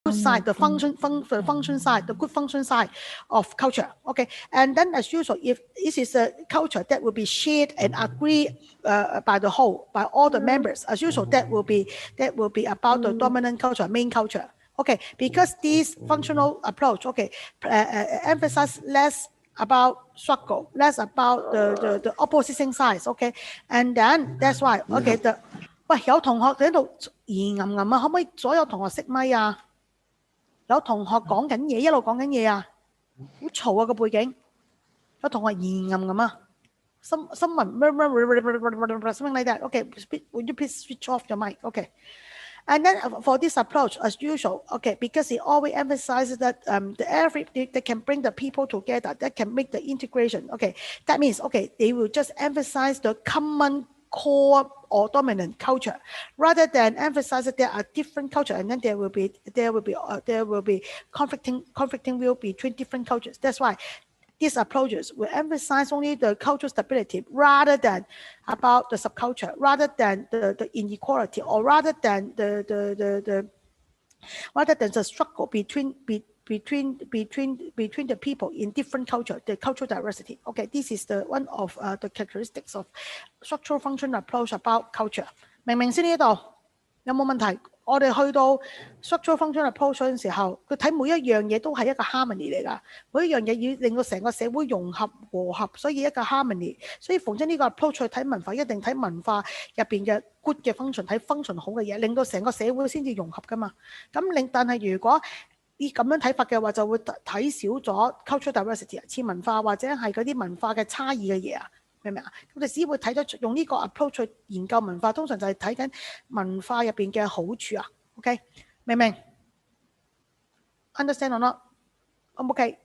good side, the function side, the good function side of culture. Okay, and then as usual, if this is a culture that will be shared and agreed by the whole, by all the members, as usual, that will be about the dominant culture, main culture. Okay, because this functional approach, okay, emphasize less about struggle, less about the opposition sides. Okay, and then that's why. Okay,喂，有同學喺度疑吟吟啊，可唔可以所有同學熄咪啊？有同學講緊嘢，一路講緊嘢啊，好嘈啊個背景。有同學疑吟吟啊。Someone something like that. Okay, would you please switch off your mic? Okay. And then for this approach, as usual, okay, because it always emphasizes that they can bring the people together, that can make the integration. Okay, that means, okay, they will just emphasize the common core or dominant culture rather than emphasize that there are different culture, and then there will be conflicting view between different cultures. That's why these approaches will emphasize only the cultural stability rather than about the subculture, rather than the inequality, or rather than the struggle between the people in different culture, the cultural diversity. Okay, this is the one of the characteristics of structural function approach about culture. 明唔明先呢度？有冇問題？我哋去到 structural function approach 嗰陣時候，佢睇每一樣嘢都係一個 harmony 嚟㗎，每一樣嘢要令到成個社會融合和合，所以一個 harmony。所以逢親呢個 approach 去睇文化，一定睇文化入邊嘅 good 嘅 function， 睇 function 好嘅嘢，令到成個社會先至融合㗎嘛。但係如果咁樣睇法嘅話，就會睇少咗 cultural diversity 次文化或者係嗰啲文化嘅差異嘅嘢啊。明唔明啊？我哋只會睇咗用呢個 approach 去研究文化，通常就係睇緊文化入邊嘅好處啊。OK， 明唔明 ？Understand or not？OK，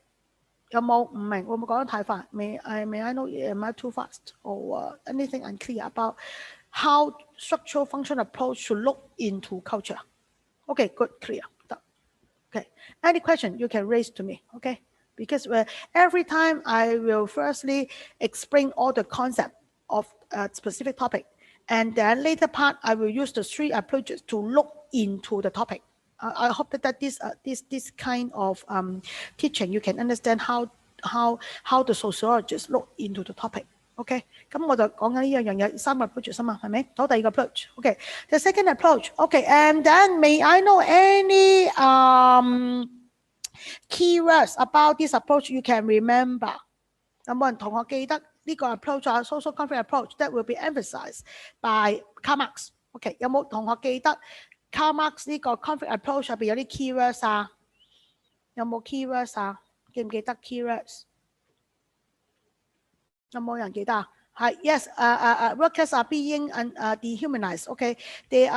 有冇唔明？會唔會講得太快？May I know am I too fast or anything unclear about how structural function approach should look into culture? OK, good, clear. Okay, any question you can raise to me. Okay. Because every time I will firstly explain all the concept of a specific topic, and then later part I will use the three approaches to look into the topic. I hope that this kind of teaching you can understand how the sociologists look into the topic. OK， 咁我就講緊呢樣嘢3個 approaches 啊嘛，係咪？好，第二個 approach。OK， the second approach。OK，and then may I know any keywords about this approach you can remember？ 有冇人同學記得呢個 approach 啊 social conflict approach that will be emphasized by Karl Marx？OK， 有冇同學記得 Karl Marx 呢個 conflict approach 入邊有啲 keywords 啊？有冇 keywords 啊？記唔記得 keywords？ 有冇人記得啊？Yes, workers are being dehumanized. Okay, they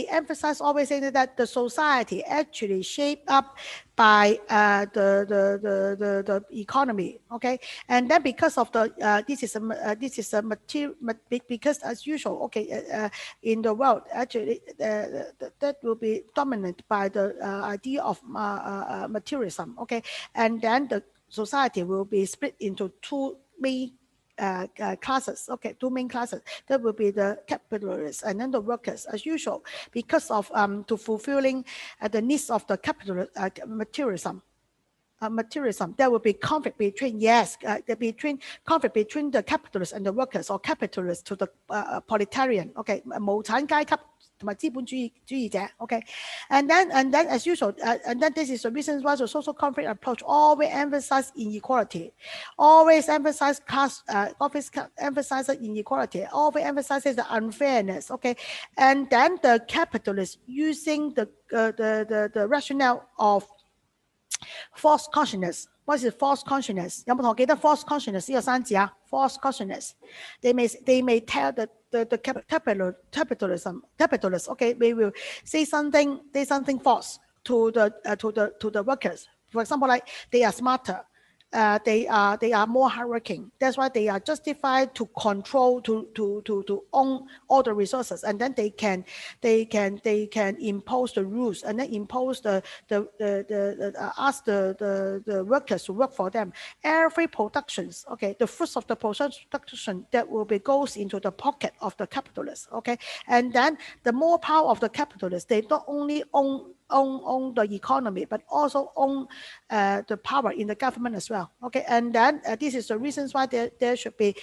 emphasize always saying that the society actually shaped up by the economy. Okay, and then because of the this is a material because as usual. Okay, in the world actually that will be dominant by the idea of materialism. Okay, and then the society will be split into two main classes. Okay, two main classes. That will be the capitalists and then the workers, as usual, because of to fulfilling the needs of the capitalist materialism. There will be conflict between conflict between the capitalists and the workers, or capitalists to the proletarian. Okay, 無產階級同埋資本主義者。Okay, and then as usual, and then this is the reason why the social conflict approach always emphasize inequality, always emphasize class, always emphasize inequality, always emphasizes the unfairness. Okay, and then the capitalists using the rationale of false consciousness. What is false consciousness? 有冇同我記得 false consciousness 呢個生字啊 ？False consciousness. They may tell the capitalists. Okay, they will say something false to the workers. For example, like they are smarter. They are more hardworking. That's why they are justified to control, to own all the resources, and then they can impose the rules and then impose ask the workers to work for them. Every productions, okay, the fruits of the production that will be goes into the pocket of the capitalists. Okay, and then the more power of the capitalists, they not only own own the economy, but also own the power in the government as well. Okay, and then this is the reasons why there should be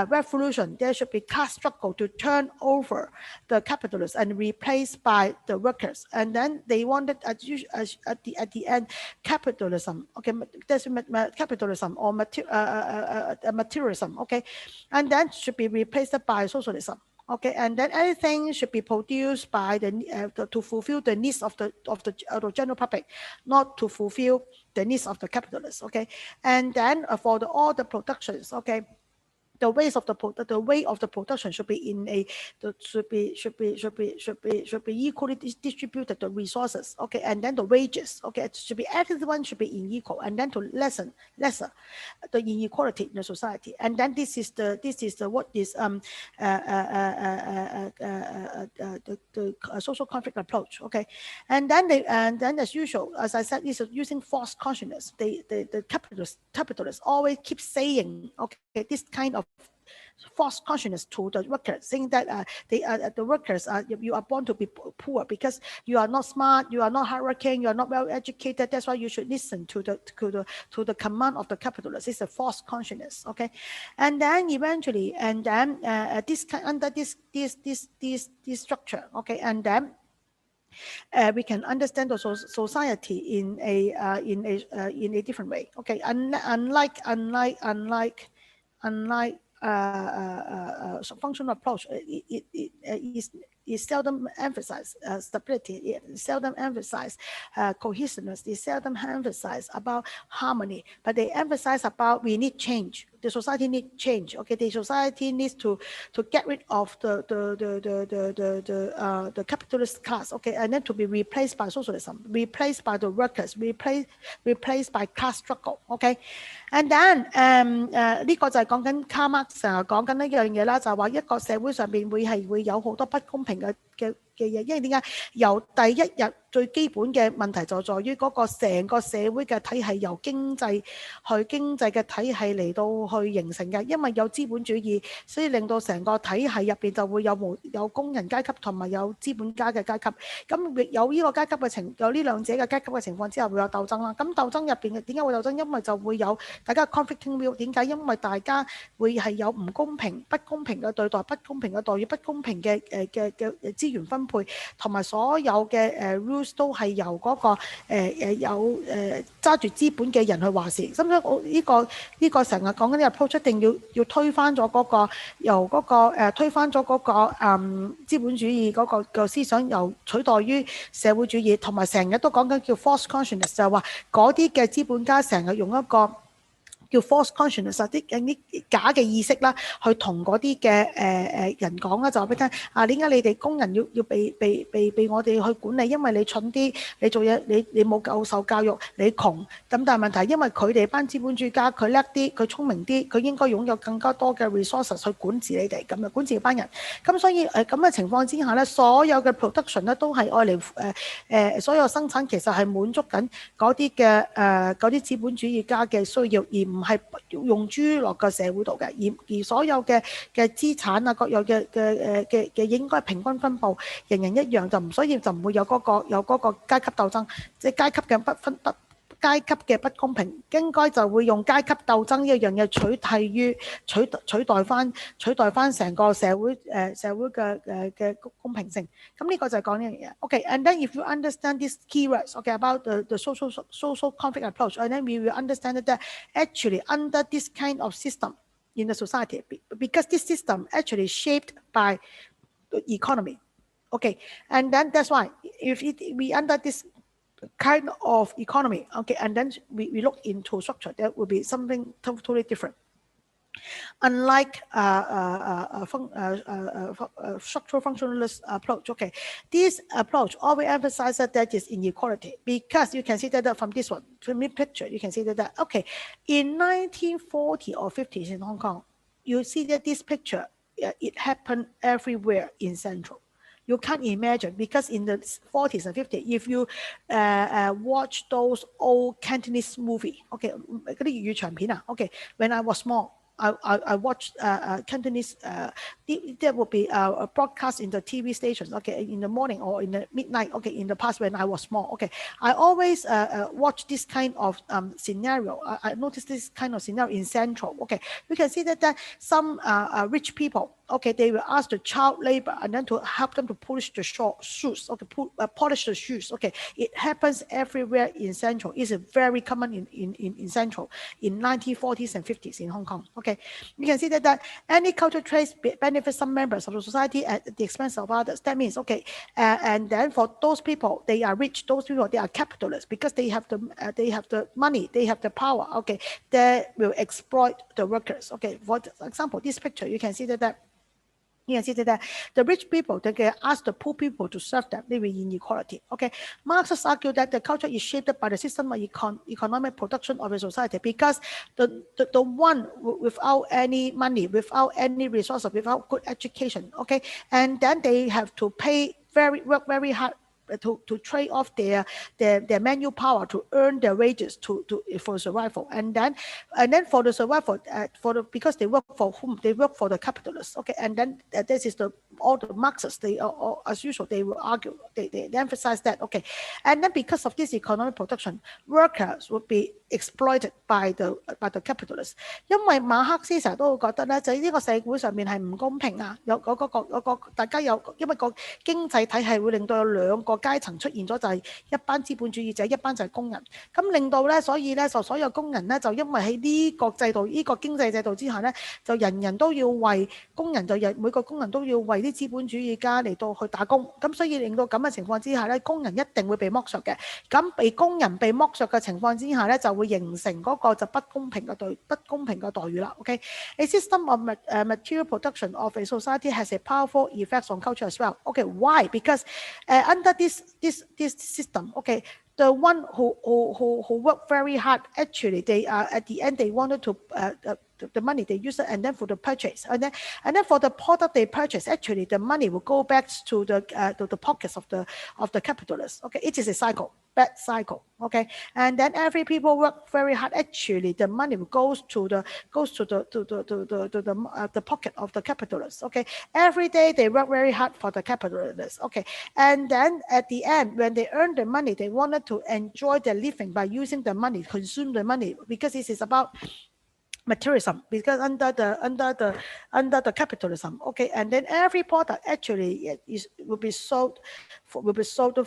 revolution. There should be class struggle to turn over the capitalists and replaced by the workers. And then they wanted at the end capitalism. Okay, there's capitalism or materialism. Okay, and then should be replaced by socialism. Okay, and then everything should be produced by to fulfill the needs of the general public, not to fulfill the needs of the capitalists. Okay, and then for all the productions. Okay, the way of the production should be equally distributed the resources. Okay, and then the wages. Okay, it should be everyone should be unequal, and then to lesser the inequality in the society. And then this is the what is the social conflict approach. Okay, and then as usual, as I said, is using false consciousness. The capitalists always keep saying, okay, this kind of false consciousness to the workers, saying that the workers you are born to be poor because you are not smart, you are not hardworking, you are not well educated. That's why you should listen to the command of the capitalists. It's a false consciousness. Okay, and then eventually, and then under this structure. Okay, and then we can understand the society in a different way. Okay, unlike functional approach, it seldom emphasize stability. It seldom emphasize cohesiveness. It seldom emphasize about harmony. But they emphasize about we need change. The society needs change. Okay, the society needs to get rid of the capitalist class. Okay, and then to be replaced by socialism, replaced by the workers, replaced by class struggle. Okay, and then 呢個就係講緊卡馬克成日講緊一樣嘢啦，就係話一個社會上邊會有好多不公平嘅嘢，因為點解由第一日最基本嘅問題就在於嗰個成個社會嘅體系由經濟嘅體系嚟到去形成嘅，因為有資本主義，所以令到成個體系入邊就會有工人階級同埋有資本家嘅階級，咁有呢個階級嘅有呢兩者嘅階級嘅情況之下會有鬥爭啦。咁鬥爭入邊點解會鬥爭？因為就會有大家 conflicting view。點解？因為大家會係有唔公平、不公平嘅對待、不公平嘅待遇、不公平嘅資源分配，同埋所有嘅rules 都係由嗰個有揸住資本嘅人去話事。咁所以呢個成日講緊呢個 approach 一定要推翻咗嗰個由嗰個推翻咗嗰個資本主義嗰個思想，由取代於社會主義，同埋成日都講緊叫 false consciousness， 就係話嗰啲嘅資本家成日用一個叫 false consciousness 啲假嘅意識啦，去同嗰啲嘅人講啦，就話俾你聽點解你哋工人要被我哋去管理？因為你蠢啲，你做嘢你冇夠受教育，你窮。咁但係問題，因為佢哋班資本主義家佢叻啲，佢聰明啲，佢應該擁有更加多嘅 resources 去管治你哋，咁樣管治班人。咁所以咁嘅情況之下咧，所有嘅 production 咧都係愛嚟所有生產其實係滿足緊嗰啲資本主義家嘅需要，而唔係用諸落個社會度嘅，而所有嘅資產啊，各樣嘅應該平均分佈，人人一樣，就唔需要就唔會有嗰個階級鬥爭，即係階級嘅不公平，應該就會用階級鬥爭呢一樣嘢取代翻成個社會嘅公平性。咁呢個就係講呢樣嘢。Okay, and then if you understand these keywords, okay, about the social conflict approach, and then we will understand that actually under this kind of system in the society, because this system actually shaped by the economy. Okay, and then that's why if we under this kind of economy, okay, and then we look into structure, that will be something totally different. Unlike structural functionalist approach, okay, this approach always emphasizes that is inequality, because you can see that from this one, from this picture, you can see that okay, in 1940 or 50s in Hong Kong, you see that this picture, it happened everywhere in Central. You can't imagine, because in the 40s and 50s, if you watch those old Cantonese movie, okay, 嗰啲粵語長片啊 okay, when I was small, I watched Cantonese. There will be a broadcast in the TV stations. Okay, in the morning or in the midnight. Okay, in the past when I was small. Okay, I always watch this kind of scenario. I noticed this kind of scenario in Central. Okay, you can see that some rich people. Okay, they will ask the child labor and then to help them to polish the shoes. Okay, polish the shoes. Okay, it happens everywhere in Central. It's very common in Central in 1940s and 50s in Hong Kong. Okay, you can see that any cultural traits benefit some members of the society at the expense of others. That means, okay, and then for those people, they are rich. Those people, they are capitalists because they have the money, they have the power. Okay, they will exploit the workers. Okay, for example, this picture, you can see that. You can see that the rich people, they can ask the poor people to serve them, living in inequality. Okay, Marxists argue that the culture is shaped by the system of economic production of a society because the one without any money, without any resources, without good education, okay, and then they have to work very hard to trade off their manual power to earn their wages for survival, and then for the survival because they work for whom? They work for the capitalists. Okay, and then this is all the Marxists. They as usual they will argue, they emphasize that. Okay, and then because of this economic production, workers would be exploited by the capitalists。因為馬克思成日都會覺得咧，就呢個社會上面係唔公平啊，大家因為個經濟體系會令到有兩個階層出現咗，就係一班資本主義者，一班就係工人。咁令到咧，所以咧就所有工人咧就因為喺呢個制度、呢個經濟制度之下咧，就人人都要為工人每個工人都要為啲資本主義家嚟到去打工。咁所以令到咁嘅情況之下咧，工人一定會被剝削嘅。咁工人被剝削嘅情況之下咧，就會形成嗰個就不公平嘅待遇啦。OK， A system of material production of a society has a powerful effect on culture as well. Okay, why? Because under this system, okay, the one who work very hard, actually they at the end they wanted to the money they use it, and then for the purchase, and then for the product they purchase, actually the money will go back to the pockets of the capitalists. Okay, it is a cycle, bad cycle. Okay, and then every people work very hard. Actually, the money goes to the pocket of the capitalists. Okay, every day they work very hard for the capitalists. Okay, and then at the end, when they earn the money, they wanted to enjoy their living by using the money, consume the money, because this is about materialism, because under the capitalism. Okay, and then every product actually will be sold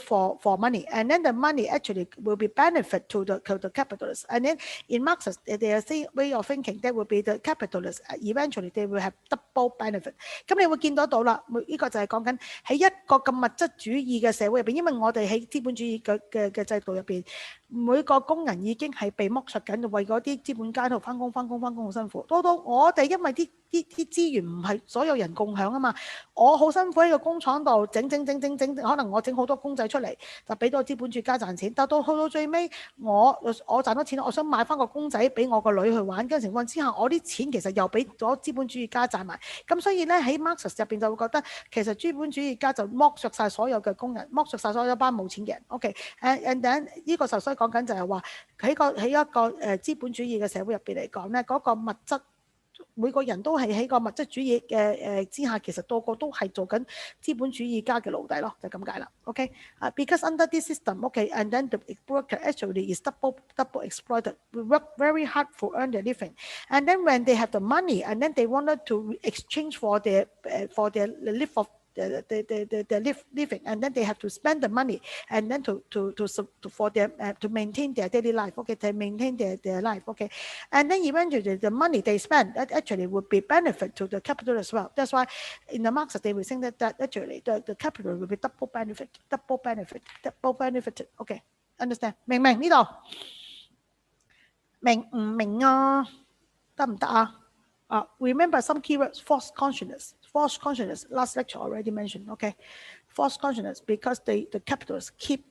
for money, and then the money actually will be benefit to the capitalists. And then in Marxist, their way of thinking, that will be the capitalists eventually they will have double benefit。咁你會見到啦，呢個就係講緊喺一個咁物質主義嘅社會入邊，因為我哋喺資本主義嘅制度入邊，每個工人已經係被剝削緊，為嗰啲資本家喺度翻工好辛苦。到我哋因為啲資源唔係所有人共享啊嘛，我好辛苦喺個工廠度整，可能我整好多公仔出嚟，就俾到資本主義家賺錢。但到最尾，我賺到錢，我想買翻個公仔俾我個女去玩嘅情況之下，我啲錢其實又俾咗資本主義家賺埋。咁所以咧喺 Marxist 入邊就會覺得其實資本主義家就剝削晒所有嘅工人，剝削晒所有一班冇錢嘅人。OK，and then 呢個就所以講緊就係話喺一個資本主義嘅社會入邊嚟講咧，嗰個物質。每個人都係喺個物質主義嘅之下，其實個個都係做緊資本主義家嘅奴隸咯，就咁解啦。OK， because under this system, okay, and then the worker actually is double exploited. We work very hard for earn their living, and then when they have the money, and then they wanted to exchange for their live of the living, and then they have to spend the money, and then for them to maintain their daily life. Okay, to maintain their life. Okay, and then eventually the money they spend that actually would be benefit to the capital as well. That's why in the Marxist they will think that actually the capital will be double benefited. Okay, understand? 明唔明呢度？明唔明啊？得唔得啊？Remember some keywords: false consciousness. Last lecture already mentioned. Okay, false consciousness, because the capitalists keep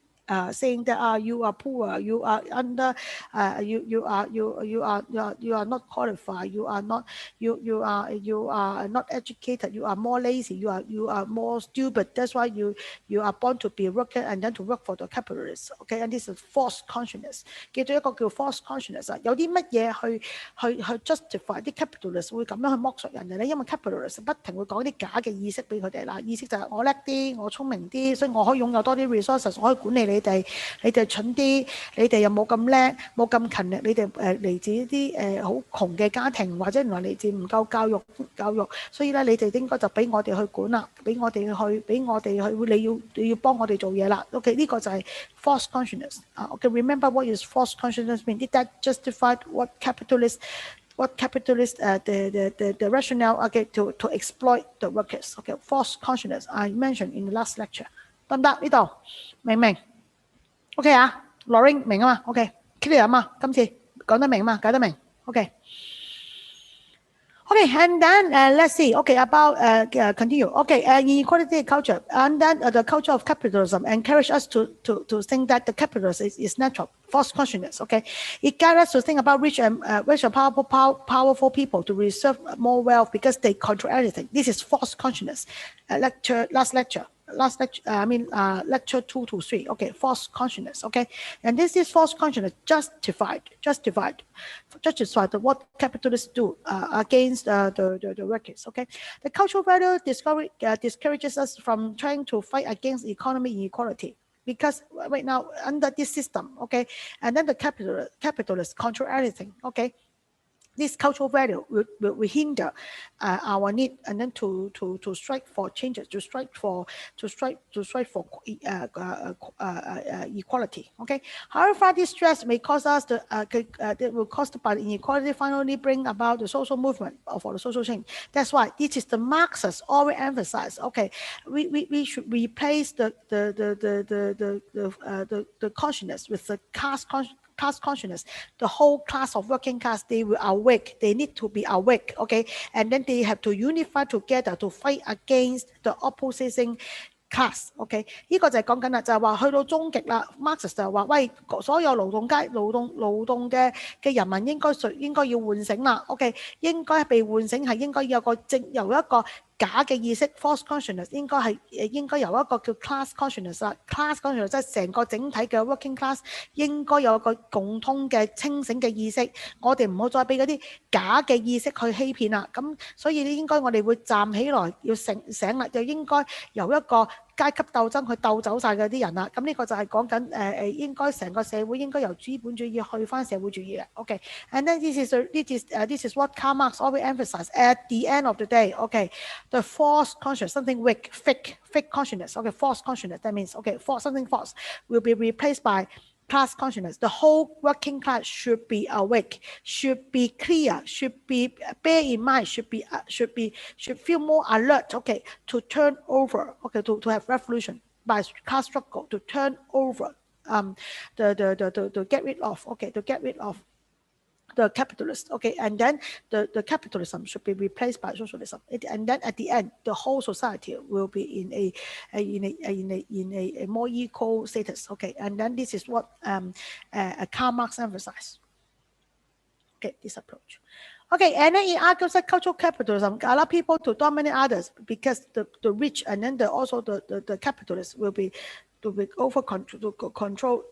saying that you are poor, you are under, you are not qualified, you are not educated, you are more lazy, you are more stupid. That's why you are born to be a worker and then to work for the capitalists. Okay, and this is false consciousness. 記住一個叫 false consciousness 啊，有啲乜嘢去 justify 啲 capitalist 會咁樣去剝削人哋咧？因為 capitalist 不停會講啲假嘅意識俾佢哋啦，意識就係我叻啲，我聰明啲，所以我可以擁有多啲 resources， 我可以管理你哋，你哋蠢啲，你哋又冇咁叻，冇咁勤力，你哋嚟自啲好窮嘅家庭，或者原來嚟自唔夠教育，所以咧你哋應該就俾我哋去管啦，俾我哋去，你要幫我哋做嘢啦。OK， 呢個就係 false consciousness 啊。OK，remember what is false consciousness mean? Did that justify what capitalist the rationale to exploit the workers? Okay, false consciousness I mentioned in the last lecture. 得唔得？呢度明唔明 ？OK 啊 ，Loring 明啊嘛 ？OK clear 啊嘛？今次講得明嘛？解得明 ？OK。Okay, and then let's see. Okay, about continue. Okay, inequality culture, and then the culture of capitalism encourage us to think that the capitalism is natural. False consciousness. Okay, it guides us to think about rich and powerful people to reserve more wealth because they control everything. This is false consciousness. Last lecture, lecture 2 to 3. Okay, false consciousness. Okay, and this is false consciousness justified what capitalists do against the workers. Okay, the cultural value discourages us from trying to fight against economic inequality. Because right now under this system, okay, and then the capitalists control everything. Okay, this cultural value will hinder our need and then to strike for changes, to strike for equality. Okay. However, this stress may cause us that will caused by inequality finally bring about the social movement for the social change. That's why this is the Marxists always emphasize. Okay, we should replace the consciousness with the class consciousness. The whole class of working class, they will awake. They need to be awake, okay? And then they have to unify together to fight against the opposing class, OK？ 呢個就係講緊啦，就係話去到終極啦。Marxist 就係話，喂，所有勞動嘅人民應該要喚醒啦 ，OK？ 應該被喚醒係應該有由一個假嘅意識 false consciousness 應該由一個叫 class consciousness 啦 ，class consciousness 即係成個整體嘅 working class 應該有一個共通嘅清醒嘅意識，我哋唔好再俾嗰啲假嘅意識去欺騙啦。咁所以應該我哋會站起來要醒啦，就應該由一個階級鬥爭去鬥走晒嗰啲人啦。咁呢個就係講緊應該成個社會應該由資本主義去翻社會主義嘅。OK，and then this is what Karl Marx always emphasize at the end of the day. OK。The false consciousness, something weak, fake consciousness. Okay, false consciousness. That means something false will be replaced by class consciousness. The whole working class should be awake, should be clear, should be bear in mind, should feel more alert. Okay, to turn over. Okay, to have revolution by class struggle to turn over. To get rid of. Okay, to get rid of the capitalists, okay, and then the capitalism should be replaced by socialism, and then at the end, the whole society will be in a more equal status, okay, and then this is what Karl Marx emphasized. Okay, this approach. Okay, and then it argues that cultural capitalism allow people to dominate others because the rich and then also the capitalists will be control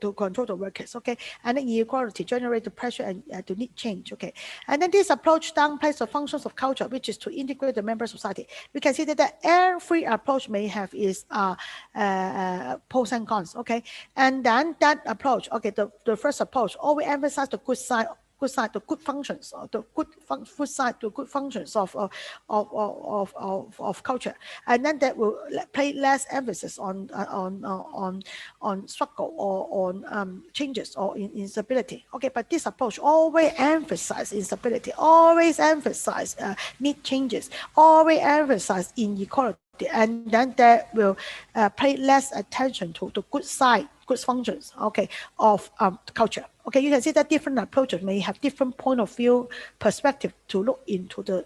the workers, okay, and then inequality generate the pressure and to need change, okay, and then this approach downplays the functions of culture, which is to integrate the member society. We can see that every approach may have its pros and cons, okay, and then that approach, okay, the first approach always emphasize the good side, the good functions, the good functions of culture, and then that will play less emphasis on struggle or on changes or instability. Okay, but this approach always emphasize instability, always emphasize need changes, always emphasize inequality. and then they will pay less attention to the good side, good functions, okay, of culture. Okay, you can see that different approaches may have different point of view, perspective to look into the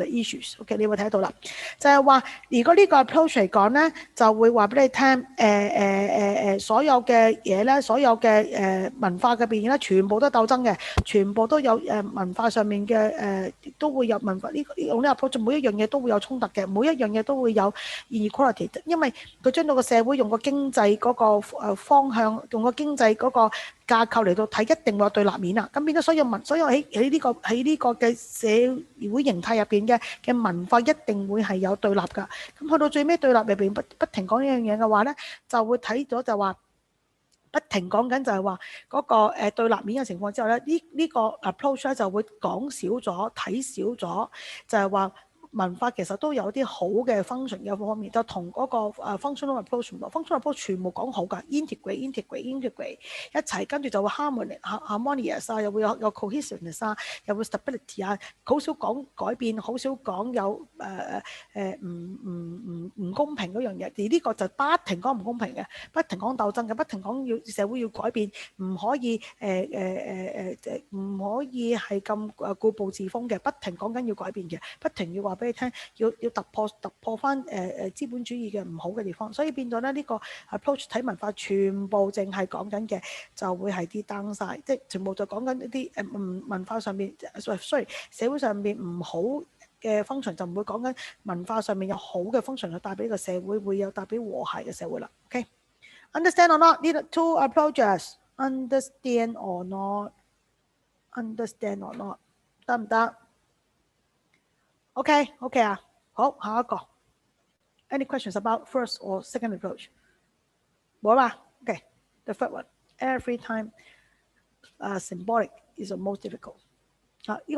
issues. OK， 你會睇到啦，就係話如果呢個 approach 嚟講咧，就會話俾你聽，所有嘅嘢咧，所有嘅文化嘅變現咧，全部都鬥爭嘅，全部都有文化上面嘅都會有文化用呢個 approach， 每一樣嘢都會有衝突嘅，每一樣嘢都會有 inequality， 因為佢將到個社會用個經濟嗰個方向，用個經濟嗰個架構嚟到睇，一定會有對立面啊！咁變咗所有喺呢個嘅社會形態入邊嘅文化一定會係有對立㗎。咁去到最尾對立入邊不停講呢樣嘢嘅話咧，就會睇咗就話不停講緊就係話嗰個對立面嘅情況之後咧，呢個 approach 咧就會講少咗，睇少咗，就係話。文化其實都有啲好嘅 function 嘅方面，就同嗰個functional approach 唔同。functional approach 全部講好㗎 ，integrate 一齊，跟住就會 harmonious 啊，又會有 cohesiveness 啊，又會 stability 啊，好少講改變，好少講有唔公平嗰樣嘢。而呢個就不停講唔公平嘅，不停講鬥爭嘅，不停講要社會要改變，唔可以唔可以係咁固步自封嘅，不停講緊要改變嘅，不停要話俾你聽，要突破翻資本主義嘅唔好嘅地方，所以變咗咧呢個 approach 睇文化全部淨係講緊嘅就會係啲 downside，即係全部就講緊一啲文化上面，sorry 社會上面唔好嘅 function， 就唔會講緊文化上面有好嘅 function 去帶俾個社會，會有帶俾和諧嘅社會啦。OK， understand or not？ 呢 two approaches understand or not？ understand or not？ 得唔得？OK 啊，好，下一個。Any questions about first or second approach？ 冇啦嘛 ？OK， the third one. Every time symbolic is the most difficult。呢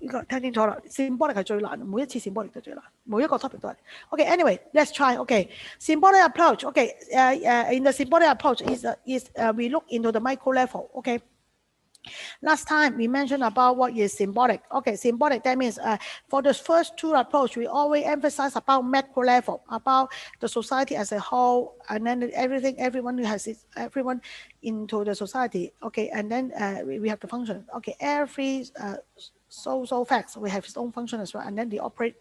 個聽清楚啦 ，symbolic 係最難，每一次 symbolic 都最難，每一個 topic 都係。OK，anyway，let's try。OK，symbolic approach。OK，in the symbolic approach is we look into the micro level。OK。Last time we mentioned about what is symbolic. Okay, symbolic, that means for the first two approach, we always emphasize about macro level, about the society as a whole, and then everyone into the society. Okay, and then we have the function. Okay, every social facts, we have its own function as well, and then they operate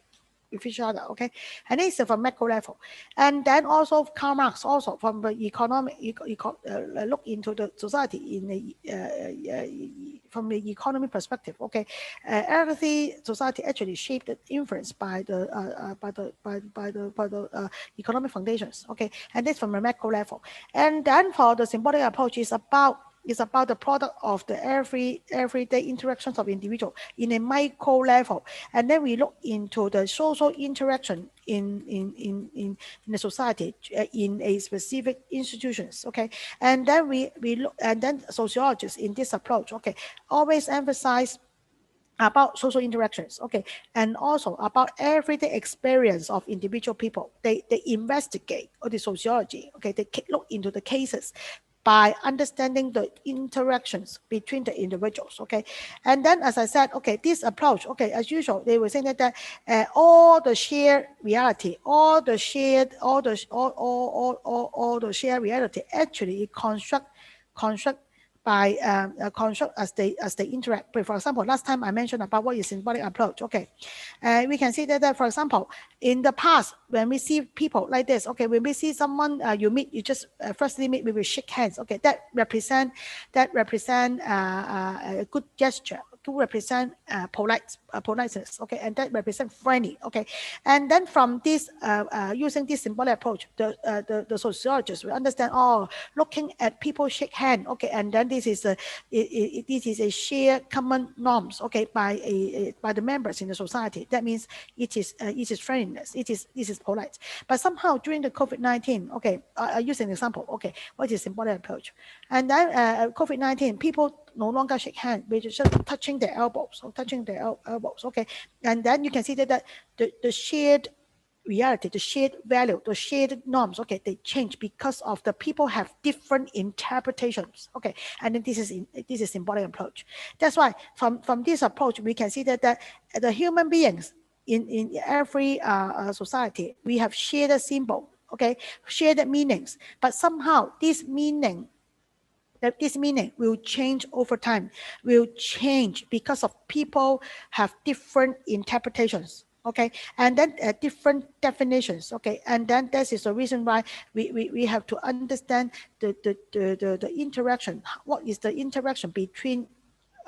with each other. Okay, and this is from macro level. And then also Karl Marx also from the look into the society in from the economy perspective. Okay, every society actually shaped and influenced by the economic foundations. Okay, and this from the macro level. And then for the symbolic approach is about the product of the everyday interactions of individual in a micro level, and then we look into the social interaction in the society in a specific institutions. Okay, and then we look, and then sociologists in this approach, okay, always emphasize about social interactions, okay, and also about everyday experience of individual people. They investigate or the sociology, okay, they look into the cases by understanding the interactions between the individuals. Okay, and then as I said, okay, this approach, okay, as usual, they will say that all the shared reality, all the shared reality actually construct by construct as they interact. But for example, last time I mentioned about what is symbolic approach. Okay, we can see that for example, in the past, when we see people like this, okay, when we see someone you meet, you just firstly meet, we will shake hands. Okay, that represent a good gesture, to represent politeness. Okay, and that represent friendly. Okay, and then from this using this symbolic approach, the sociologists will understand, oh, looking at people shake hand. Okay, and then this is a shared common norms. Okay, by the members in the society. That means it is friendliness. This is polite. But somehow during the COVID-19, okay, I use an example. Okay, what is symbolic approach? And then COVID-19, people no longer shake hands, we're just touching their elbows, okay, and then you can see that the shared reality, the shared value, the shared norms, okay, they change because of the people have different interpretations. Okay, and then this is symbolic approach. That's why from this approach we can see that the human beings in every society, we have shared symbol, okay, shared meanings, but somehow this meaning will change over time, will change because of people have different interpretations, okay, and then different definitions, okay, and then this is the reason why we have to understand the interaction. What is the interaction between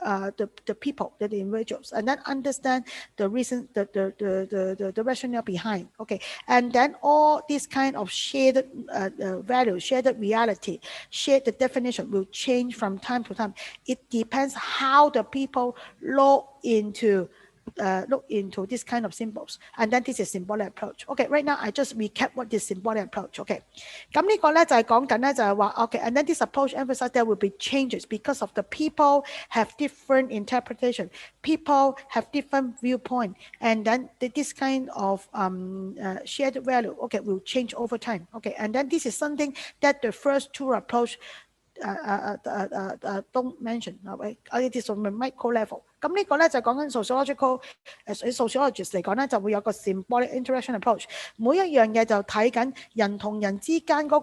the people, the individuals, and then understand the reason, the rationale behind, okay, and then all this kind of shared value, shared reality, shared definition will change from time to time. It depends how the people look into this kind of symbols, and then this is symbolic approach. Okay, right now I just recap what is symbolic approach. Okay, 咁呢個咧就係講緊咧就係話 okay, and then this approach emphasize there will be changes because of the people have different interpretation, people have different viewpoint, and then this kind of shared value, okay, will change over time. Okay, and then this is something that the first two approach don't mention. It is on the micro level. 咁呢個咧就講緊 sociological sociologist 嚟講咧就會有個 symbolic interaction approach， 每一樣嘢就睇緊人同人之間嗰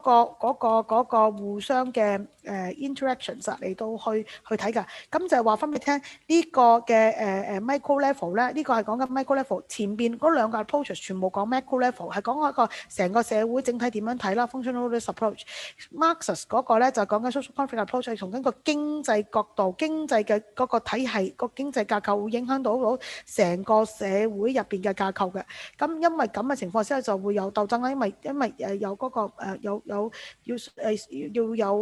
個互相嘅interactions 嚟到去睇㗎。咁就係話分俾你聽呢個嘅micro level 咧，呢個係講緊 micro level， 前邊嗰兩個 approaches 全部講 macro level， 係講一個成個社會整體點樣睇啦 ，functionalist approach。Marxist 嗰個咧就講緊 social conflict approach， 係從緊個經濟角度、經濟嘅嗰個體系個經濟架構會影響到成個社會入邊嘅架構嘅。咁因為咁嘅情況之下就會有鬥爭啦，因為有嗰個要有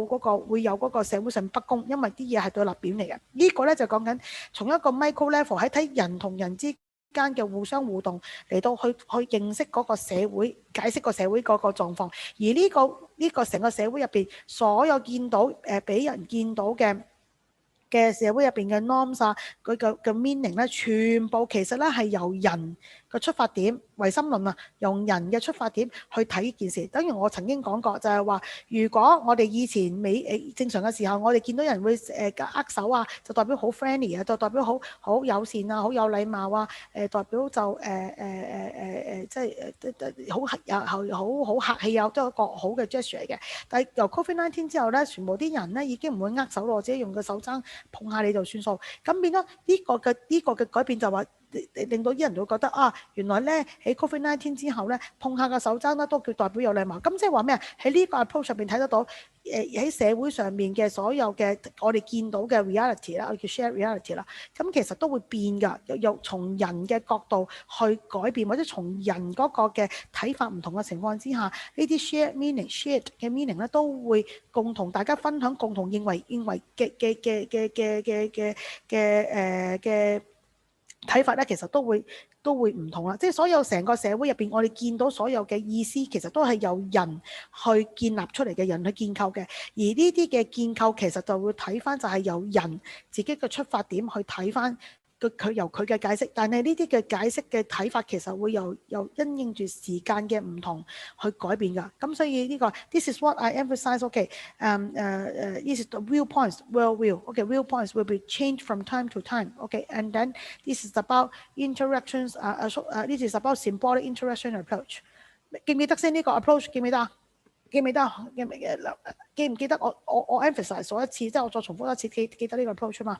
嗰個會有嗰個社會上不公，因為啲嘢係對立點嚟嘅。呢個咧就講緊從一個 micro level 喺睇人同人之間嘅互相互動嚟到去認識嗰個社會，解釋個社會嗰個狀況。而呢個成個社會入邊所有見到俾人見到嘅社會入邊嘅 norms 啊，佢嘅 meaning 咧，全部其實咧係由人嘅出發點，唯心論啊，用人嘅出發點去睇呢件事。等於我曾經講過，就係話，如果我哋以前正常嘅時候，我哋見到人會握手啊，就代表好 friendly 啊，就代表好友善啊，好有禮貌啊，代表就即係好客氣啊，都係一個好嘅 gesture 嚟嘅。但係由 COVID-19 之後咧，全部啲人咧已經唔會握手咯，或者用個手踭碰下你就算數。咁變咗呢個嘅改變就話，令到啲人會覺得啊，原來咧喺 COVID-19 之後咧，碰下個手踭咧都叫代表有禮貌。咁即係話咩啊？喺呢個 approach 入邊睇得到，喺社會上面嘅所有嘅我哋見到嘅 reality 啦，我叫 share reality 啦，咁其實都會變㗎，又從人嘅角度去改變，或者從人嗰個嘅睇法唔同嘅情況之下，呢啲 shared嘅 meaning 咧都會共同大家分享，共同認為嘅睇法咧，其實都會唔同啦。即係所有成個社會入邊，我哋見到所有嘅意思，其實都係由人去建立出嚟嘅，人去建構嘅。而呢啲嘅建構其實就會睇翻，就係由人自己嘅出發點去睇翻佢由佢嘅解釋。但係呢啲嘅解釋嘅睇法其實會又因應住時間嘅唔同去改變㗎。咁所以呢個 This is what I emphasize. Okay, this is the viewpoints, worldview. Okay, viewpoints will be changed from time to time. Okay, and then this is about interactions. This is about symbolic interaction approach. 記唔記得先呢個 approach？ 記唔記得啊？記唔記得？記唔記得我 emphasize 咗一次，即係我再重複一次，記得呢個 approach 啊嘛。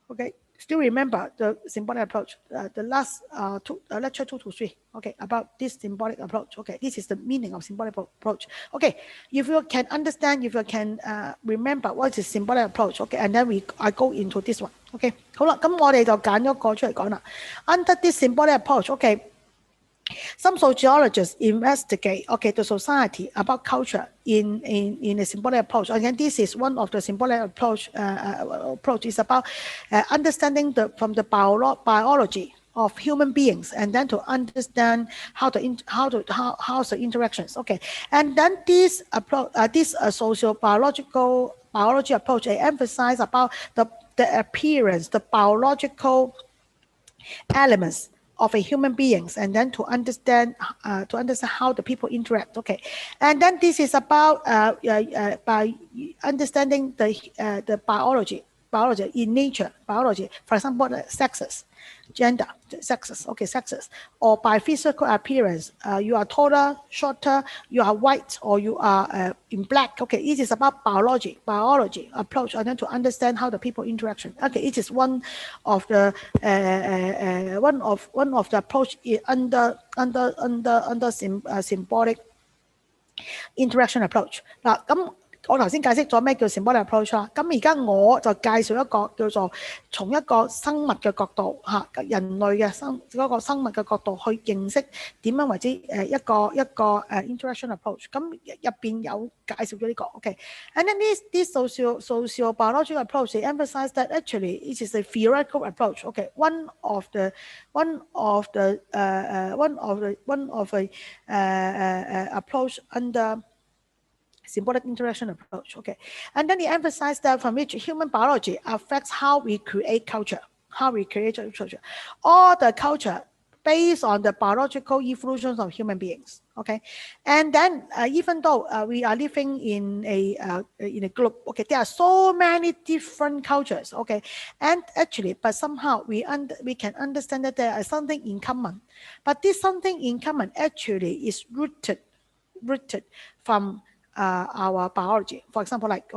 Okay. Still remember the symbolic approach, the last lecture 2 to 3, okay, about this symbolic approach. Okay, this is the meaning of symbolic approach. Okay, if you can understand, if you can remember what is symbolic approach, okay, and then I go into this one. Okay, 好啦，咁我哋就揀咗個出嚟講啦。Under this symbolic approach, okay, some sociologists investigate, okay, the society about culture in a symbolic approach. Again, this is one of the symbolic approach. Approach is about understanding from the biology of human beings, and then to understand how's the interactions. Okay, and then this approach, this biology approach, emphasize about the appearance, the biological elements of a human beings, and then to understand how the people interact. Okay, and then this is about by understanding the biology biology, in nature, biology, for example, sexes, gender, sexes, okay, sexes, or by physical appearance, you are taller, shorter, you are white, or you are in black. Okay, it is about biology approach, and then to understand how the people interaction. Okay, it is one of the one of the approach under symbolic interaction approach 嗱，咁我頭先解釋咗咩叫 symbolic approach 啦。咁而家我就介紹一個叫做從一個生物嘅角度嚇，人類嘅嗰個生物嘅角度去認識點樣為之一個interaction approach。咁入邊有介紹咗呢個 OK。And then this social biological approach they emphasize that actually it is a theoretical approach. Okay, one of the approach under symbolic interaction approach. Okay, and then he emphasized that from which human biology affects how we create culture, all the culture based on the biological evolutions of human beings. Okay, and then even though we are living in a globe, okay, there are so many different cultures. Okay, and actually, but somehow we can understand that there is something in common, but this something in common actually is rooted from our biology. For example, like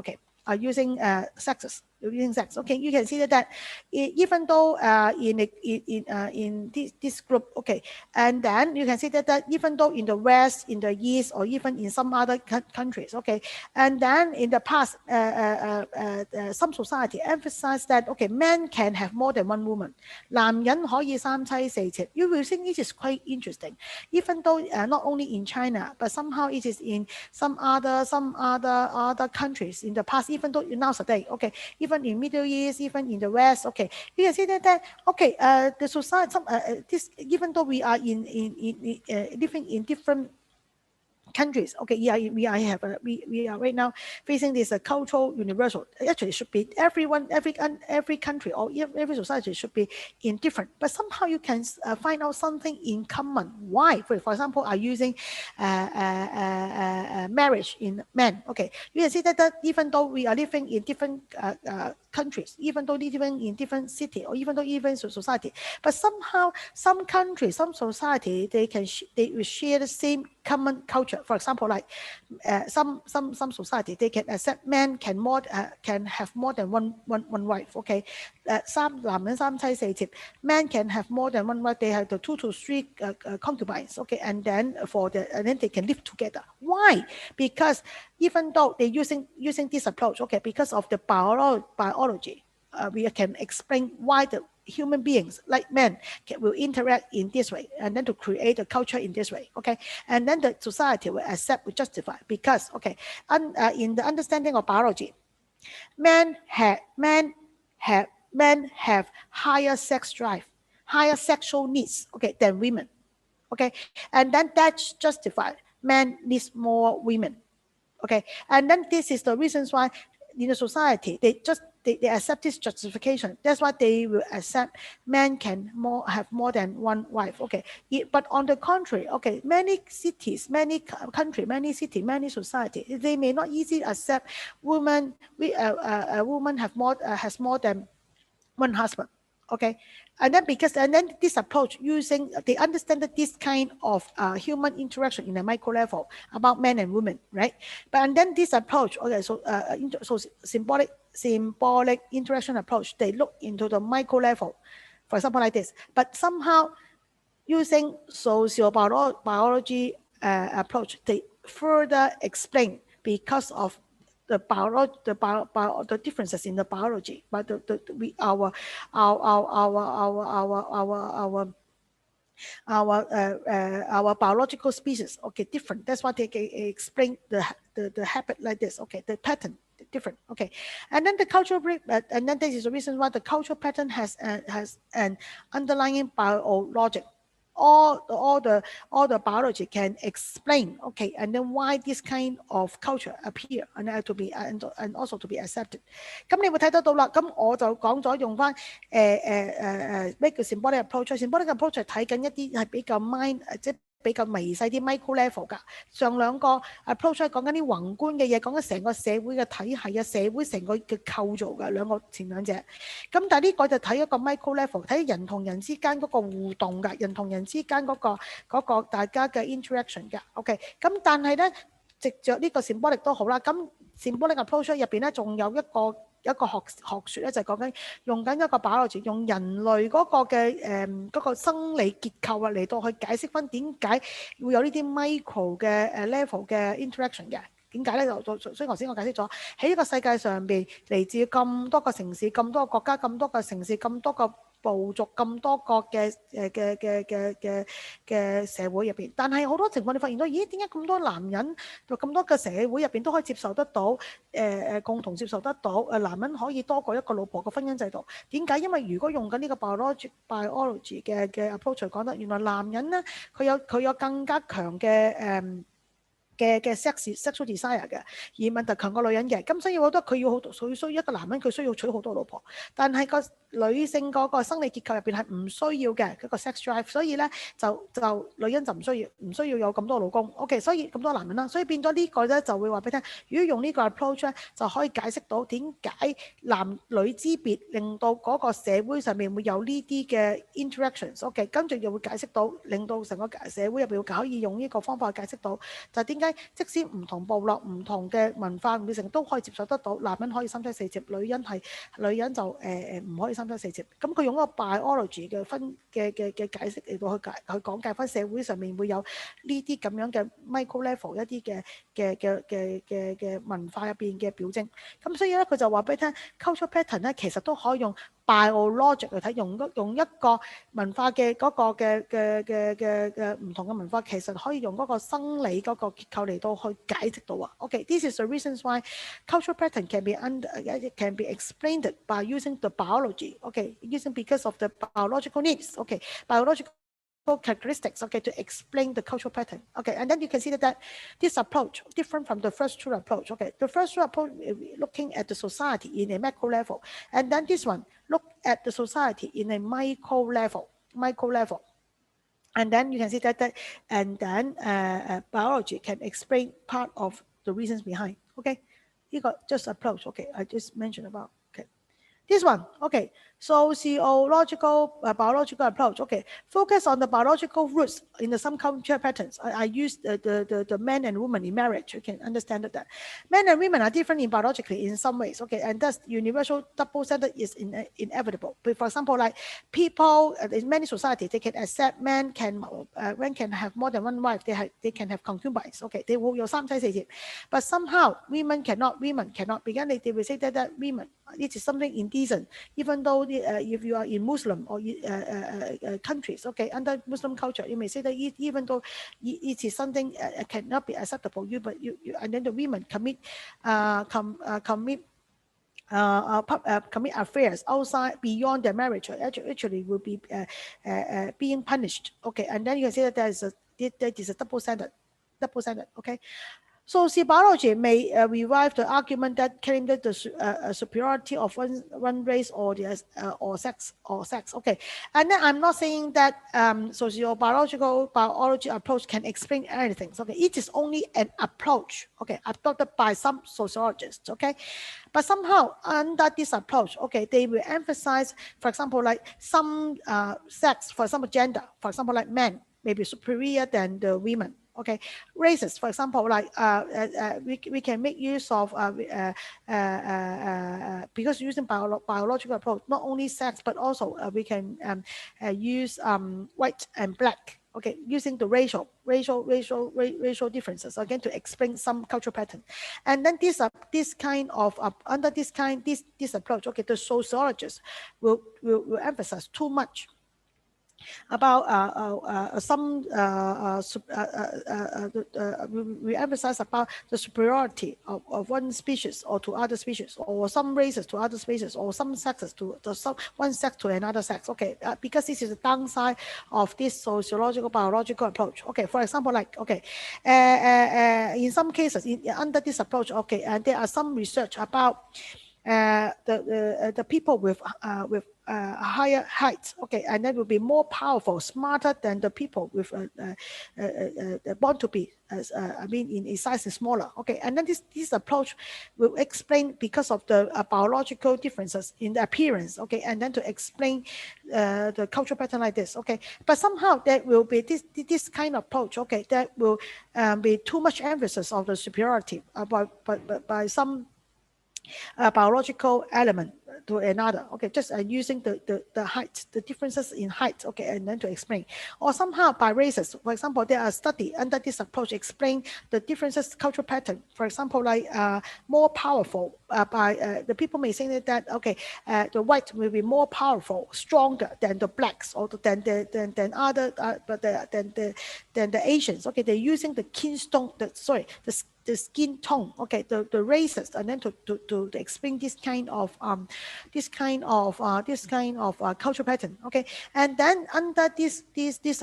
using sexes. Using sex, okay, you can see that even though in this group, okay, and then you can see that even though in the West, in the East, or even in some other countries, okay, and then in the past, some society emphasize that okay, men can have more than one woman. 男人可以三妻四妾. You will think this is quite interesting, even though not only in China, but somehow it is in some other countries in the past, even though nowadays, okay. Even in Middle East, even in the West, okay, you can see that okay, the society, this even though we are living in different countries, okay, we are right now facing this cultural universal. Actually, should be everyone, every country or every society should be in different, but somehow you can find out something in common. Why? For example, are using marriage in men. Okay, you can see that even though we are living in different countries, even though living in different city, or even though even society, but somehow some countries, some society, they will share the same common culture. For example, like some society, they can accept men can have more than one wife. Okay, 男人三妻四妾, men can have more than one wife. They have the 2 to 3 concubines. Okay, and then they can live together. Why? Because even though they're using this approach, okay, because of the biology, we can explain why the human beings like men will interact in this way, and then to create a culture in this way. Okay, and then the society will accept, will justify, because okay, in the understanding of biology, men have higher sex drive, higher sexual needs, okay, than women. Okay, and then that's justified. Men needs more women. Okay, and then this is the reasons why in the society they accept this justification. That's why they will accept men can have more than one wife. Okay, but on the contrary, okay, many cities, many country, many city, many society, they may not easily accept women. A woman has more than one husband. Okay, and then this approach using, they understand that this kind of human interaction in a micro level about men and women, right? But and then this approach, okay, so symbolic interaction approach, they look into the micro level, for example, like this. But somehow using social biology approach, they further explain because of the differences in the biology, but our biological species, okay, different. That's why they can explain the habit like this. Okay, the pattern different. Okay, and then the cultural and then this is the reason why the cultural pattern has an underlying biologic. All the biology can explain, okay, and then why this kind of culture appear and to be and also to be accepted. 咁你會睇得到啦。咁我就講咗用翻咩叫 symbolic approach。symbolic approach 係睇緊一啲係比較 mind 即比較微細啲 micro level 㗎。上兩個 approach 係講緊啲宏觀嘅嘢，講緊成個社會嘅體系啊，社會成個嘅構造㗎，前兩者。咁但係呢個就睇一個 micro level，睇人同人之間嗰個互動㗎，人同人之間嗰個大家嘅 interaction 㗎。OK，咁但係咧，藉着呢個 symbolic 都好啦。咁 symbolic approach 入邊咧，仲有一個學説咧，就係講緊用緊一個 biology，用人類嗰個嘅嗰個生理結構啊，嚟到去解釋翻點解會有呢啲 micro 嘅level 嘅 interaction 嘅。點解咧？所以頭先我解釋咗喺呢個世界上邊，嚟自咁多個城市、咁多個國家、咁多個城市、咁多個部族、咁多個嘅社會入邊，但係好多情況你發現到，咦？點解咁多男人咁多個社會入邊都可以接受得到共同接受得到男人可以多過一個老婆嘅婚姻制度？點解？因為如果用緊呢個 biology 嘅 approach 嚟講得，原來男人咧佢有更加強嘅嘅 sexual desire 嘅，而問題強過女人嘅，咁所以我覺得佢需要一個男人，佢需要娶好多老婆，但係個女性嗰個生理結構入邊係唔需要嘅嗰個 sex drive，所以咧就女人就唔需要有咁多老公 ，OK， 所以咁多男人啦，所以變咗呢個咧就會話俾你聽，如果用呢個 approach 咧，就可以解釋到點解男女之別令到嗰個社會上面會有呢啲嘅 interactions，OK， 跟住又會解釋到令到成個社會入邊可以用呢個方法去解釋到就點解。即使唔同部落、唔同嘅文化、唔同都可以接受得到，男人可以三妻四妾，女人就唔可以三妻四妾。咁佢用一個 biology 嘅解釋嚟到去講解翻社會上面會有呢啲咁樣嘅 micro level 一啲嘅文化入邊嘅表徵。咁所以咧，佢就話俾你聽 cultural pattern 咧，其實都可以用 biologic 嚟睇，用一個文化嘅嗰個嘅唔同嘅文化，其實可以用嗰個生理嗰個結構嚟到去解釋到啊。OK，this is the reasons why cultural pattern can be explained by using the biology. OK，using because of the biological needs. OK，biological characteristics, to explain the cultural pattern. And then you can see that this approach different from the first two approach. The first two approach looking at the society in a macro level, and then this one look at the society in a micro level. And then you can see that and then biology can explain part of the reasons behind. You got just approach. I just mentioned about. This one, sociological, biological approach. Focus on the biological roots in some culture patterns. I use the men and women in marriage. You can understand that men and women are different in biologically in some ways. And thus universal double standard is inevitable. For example, like people in many societies, they can accept men can have more than one wife. They can have concubines. They will有三妻四妾. But somehow women cannot. Because they will say that women, it is something indecent, even though if you are in Muslim or countries, under Muslim culture, you may say that even though it is something cannot be acceptable, and then the women commit affairs outside beyond their marriage, actually will be being punished. And then you can say that that is a double standard. Sociobiology may revive the argument that claim that the superiority of one race or sex. And then I'm not saying that sociobiological biology approach can explain anything. It is only an approach. Adopted by some sociologists. But somehow under this approach, they will emphasize, for example, like some sex, for example, gender, for example, like men may be superior than the women. Races, for example, like we can make use of because using biological approach, not only sex, but also we can use white and black. Using the racial differences again to explain some cultural pattern. And then this kind of under this approach, the sociologists will emphasize too much about we emphasize about the superiority of one species or to other species, or some races to other species, or some sexes to one sex to another sex. Because this is the downside of this sociological biological approach. For example, like in some cases under this approach, and there are some research about the people with higher heights, okay, and then will be more powerful, smarter than the people with born to be, I mean, in size is smaller, okay, and then this approach will explain because of the biological differences in the appearance, okay, and then to explain the cultural pattern like this, okay, but somehow there will be this kind of approach, okay, that will be too much emphasis on the superiority by some biological element to another, okay, just using the height, the differences in height, okay, and then to explain, or somehow by races. For example, there are study under this approach explain the differences cultural pattern. For example, like more powerful by the people may say that okay, the white will be more powerful, stronger than the blacks or than other than the Asians. Okay, they're using the kinstone, the skin tone, okay, the races, and then to explain this kind of cultural pattern, okay, and then under this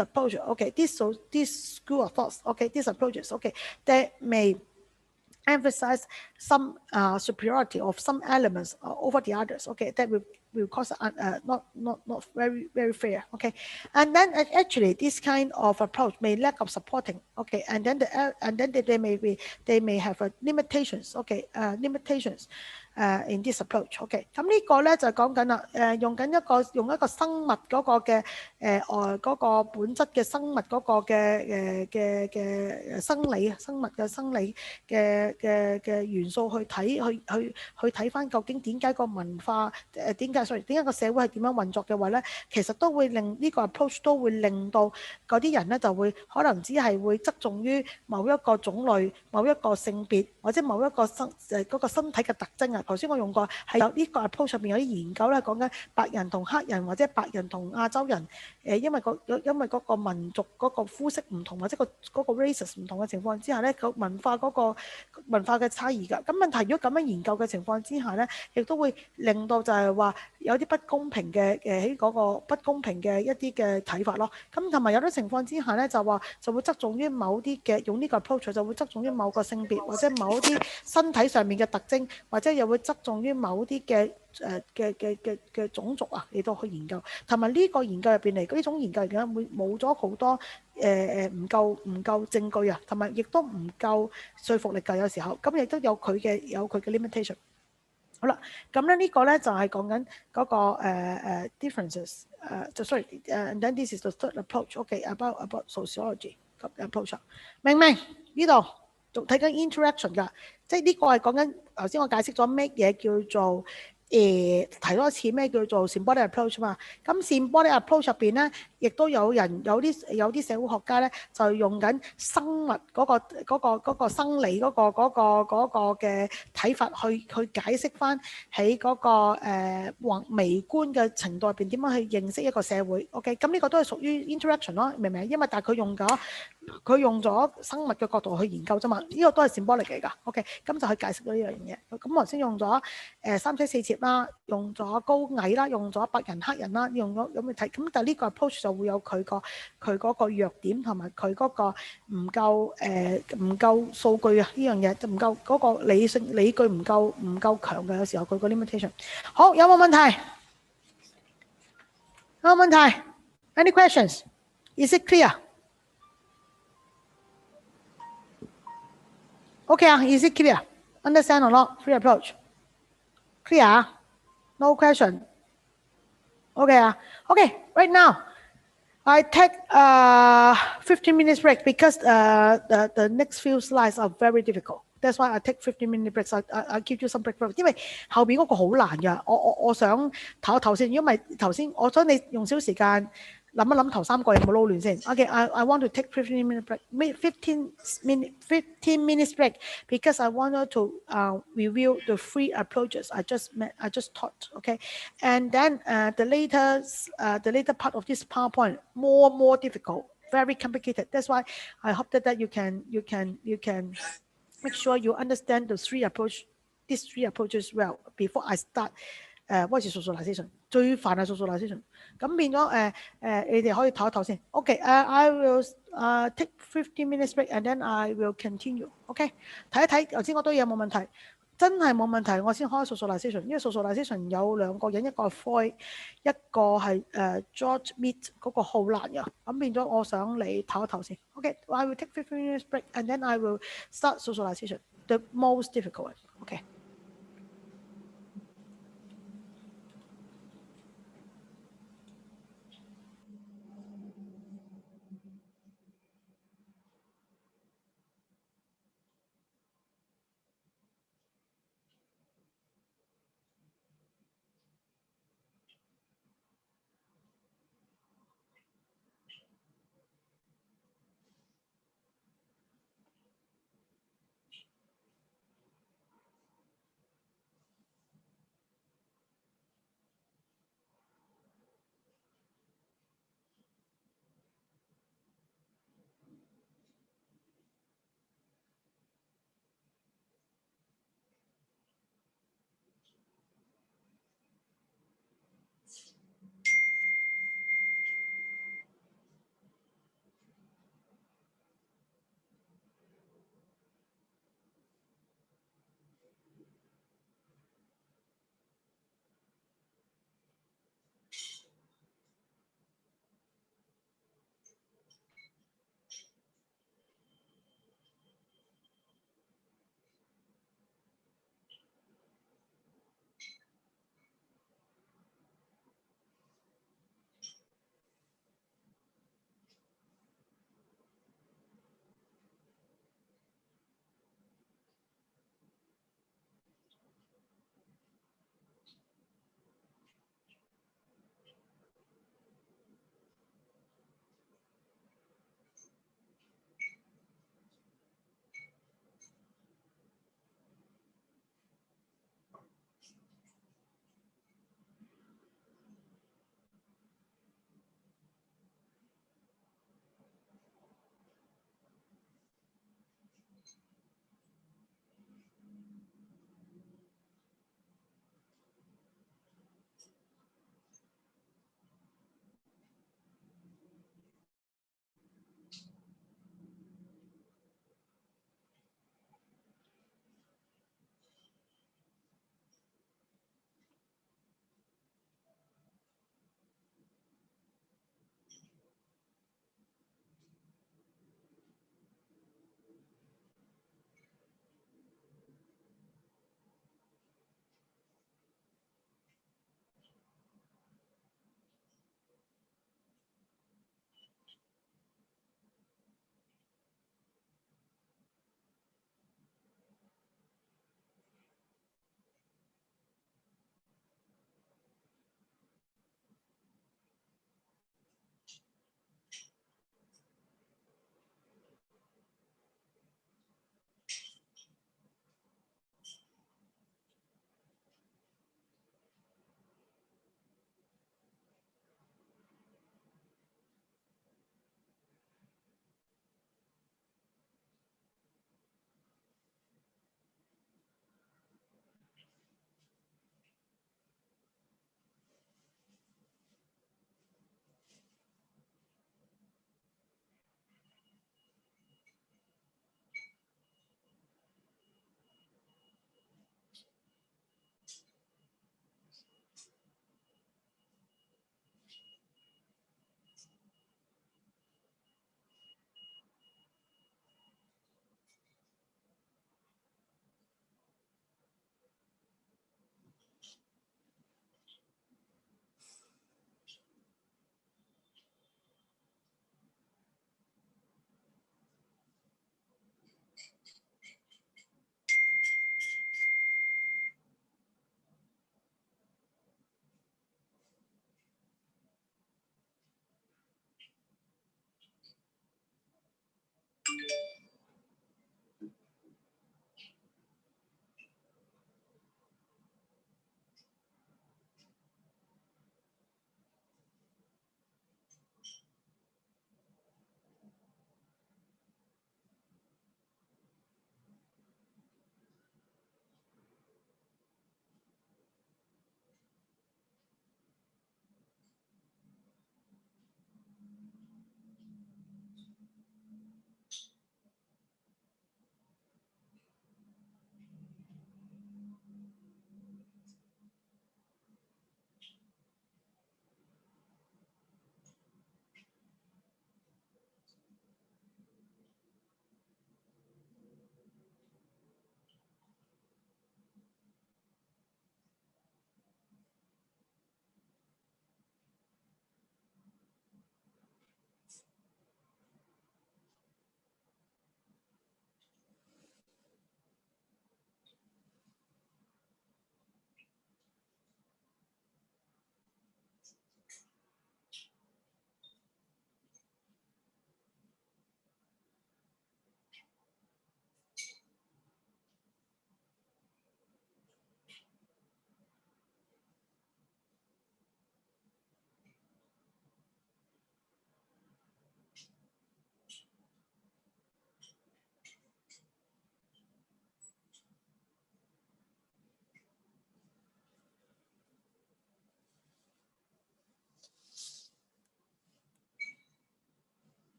approach, okay, this school of thoughts, okay, these approaches, okay, they may emphasize some superiority of some elements over the others, okay, that will cause not very fair, okay, and then actually this kind of approach may lack of supporting, okay, and then they may have limitations, okay, limitations in this approach, okay， 咁呢個咧就講緊啦，用一個生物嗰個嘅嗰個本質嘅生物嗰個嘅生物嘅生理嘅元素去睇翻究竟點解個文化點解個社會係點樣運作嘅話咧，其實都會令呢個 approach 都會令到嗰啲人咧就會可能只係會側重於某一個種類、某一個性別或者某一個嗰個身體嘅特徵啊。頭先我用過係有呢個 approach 入邊有啲研究咧講緊白人同黑人或者白人同亞洲人因為嗰個民族嗰個膚色唔同或者嗰個 races 唔同嘅情況之下咧，個文化嘅差異㗎。咁問題如果咁樣研究嘅情況之下咧，亦都會令到就係話有啲不公平嘅喺嗰個不公平嘅一啲嘅睇法咯。咁同埋有啲情況之下咧就話就會側重於某啲嘅用呢個 approach 就會側重於某個性別或者某啲身體上面嘅特徵，或者又會側重於某啲嘅種族啊，你都去研究。同埋呢個研究入邊嚟，呢種研究入邊會冇咗好多唔夠證據啊，同埋亦都唔夠說服力㗎。有時候咁亦都有佢嘅limitation。好啦，咁咧呢個咧就係講緊嗰個differences and then this is the third approach, okay, about sociology approach， 明唔明？呢度仲睇緊 interaction 㗎，即係呢個係講緊頭先我解釋咗咩嘢叫做提多一次咩叫做 symbolic approach 嘛。咁 symbolic approach 入邊咧，亦都有啲社會學家咧，就用緊生物嗰個生理嗰個嘅睇法去解釋翻喺嗰個微觀嘅程度入邊點樣去認識一個社會。OK， 咁呢個都係屬於 interaction 咯，明唔明？因為但係佢用咗生物嘅角度去研究啫嘛，呢個都係 symbolic 嚟㗎。OK， 咁就去解釋咗呢樣嘢。咁頭先用咗三妻四妾啦，用咗高矮啦，用咗白人黑人啦，用咗咁去睇。咁但係呢個 approach 就會有佢嗰個弱點同埋佢嗰個唔夠數據啊，呢樣嘢就唔夠嗰個理據唔夠強嘅，有時候佢個 limitation。好，有冇問題？有冇問題 ？Any questions? Is it clear? Okay 啊 ，Is it clear? Understand or not? Free approach. Clear? No question. Okay 啊 ，Okay. Right now, I take 15 minutes break because the next few slides are very difficult. That's why I take 15-minute breaks. I give you some break. 因為後邊嗰個好難㗎，我想唞一唞先，因為頭先我想你用少時間。諗一諗頭三個有冇撈亂先 ？Okay, I want to take 15 minutes break because I wanted to review the three approaches I just taught. Okay, and then the later part of this PowerPoint more difficult, very complicated. That's why I hope that you can make sure you understand these three approaches well before I start. What is socialization？ 最煩係 socialization。咁變咗你哋可以唞一唞先。Okay, I will take 15 minutes break and then I will continue. Okay， 睇一睇頭先嗰堆嘢有冇問題。真係冇問題，我先開 socialization，因為 socialization 有兩個人，一個係 Freud，一個係George Mead 嗰個好難嘅，咁變咗我想你唞一唞先。OK，I will take 15 minutes break and then I will start socialization, the most difficult one. OK。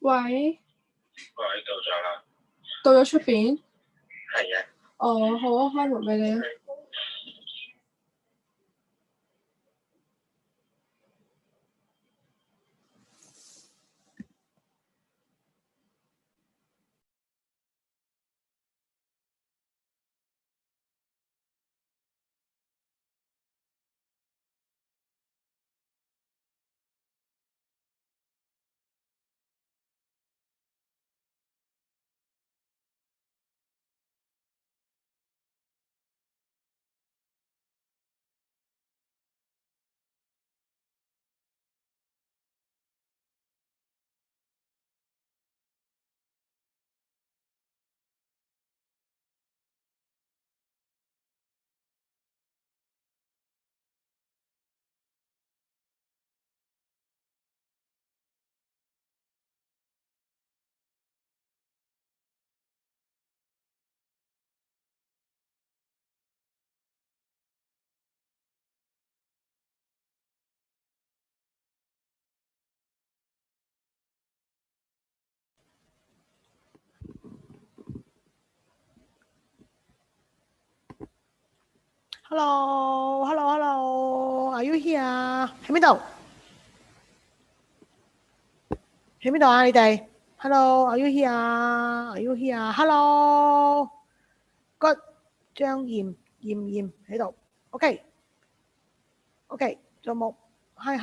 喂，到咗出邊？係啊。哦，好啊，開門俾你啊。Hello, hello, hello. Are you here? 喺邊度？喺邊度啊？你哋 ？Hello, are you here? Are you here? Hello. Good. 張燕喺度。OK，OK，仲有冇？Hi，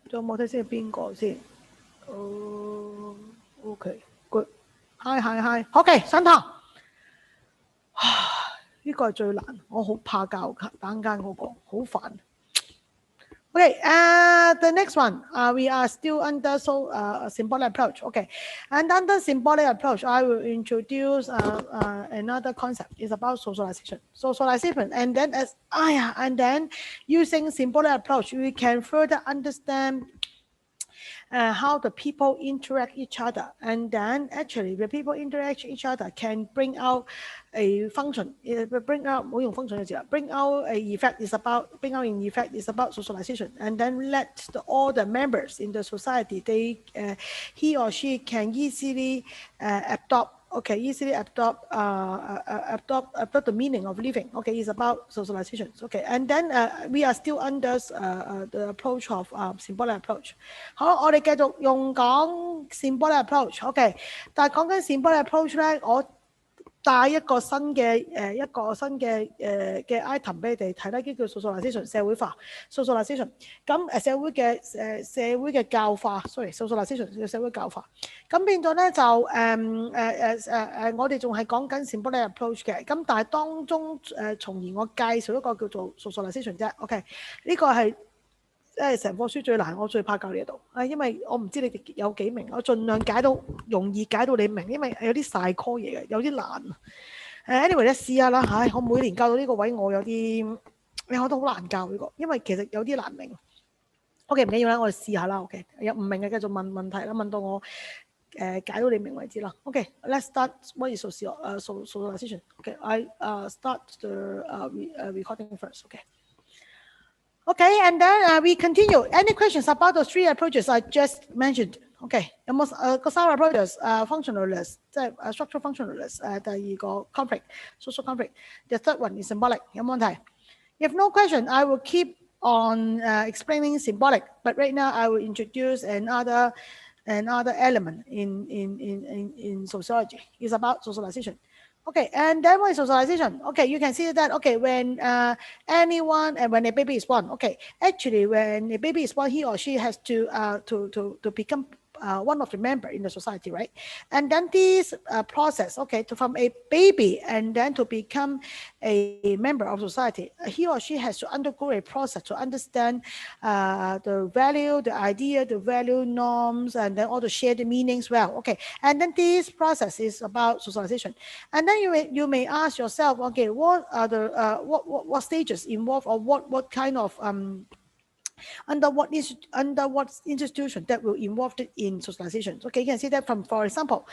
仲有冇睇先係邊個先？OK，good。Hi，OK，上堂。呢個係最難，我好怕教單間嗰個，好煩。Okay, the next one, we are still under symbolic approach. Okay, and under symbolic approach, I will introduce another concept. It's about socialization. Socialization, and then using symbolic approach, we can further understand how the people interact each other, and then actually the people interact each other can bring out a function, bring out a effect is about socialization, and then let all the members in the society he or she can easily adopt the meaning of living. Okay, it's about socialization. Okay, and then we are still under the approach of symbolic approach. 好，我哋繼續用講 symbolic approach。OK， 但係講緊 symbolic approach 咧，我帶一個新嘅item 俾你哋睇咧，叫 socialization 社會化 socialization。咁社會嘅教化 socialization 嘅社會教化。咁變咗咧就我哋仲係講緊 symbolic approach 嘅。咁但係當中從而我介紹一個叫做 socialization 啫。OK， 呢個係。成課書最難，我最怕教呢度，因為我唔知你哋有幾明，我盡量解到容易解到你明，因為有啲晒 call 嘢嘅，有啲難。anyway 咧試下啦，我每年教到呢個位，我有啲，我都好難教呢個，因為其實有啲難明。OK 唔緊要啦，我哋試下啦。OK 有唔明嘅繼續問問題啦，問到我解到你明為止啦。OK，let's start. What is socialization? Okay, I start the recording first. Okay, and then we continue. Any questions about the three approaches I just mentioned? Okay, 有冇個三個 approaches functionalist 即係structural functionalist 第二個 conflict social conflict. The third one is symbolic. 有冇問題？ If no question, I will keep on explaining symbolic. But right now, I will introduce another element in sociology. It's about socialization. Okay, and then what is socialization? Okay, you can see that, okay, when anyone, and when a baby is born, okay, actually when a baby is born, he or she has to become one of the member in the society, right? And then this process, okay, from a baby and then to become a member of society, he or she has to undergo a process to understand the value, the idea, the value norms, and then all the shared meanings well. Okay, and then this process is about socialization. And then you may ask yourself, okay, what are the what stages involved, or what kind of under what institution that will involved in socialization. Okay, you can see that from, for example,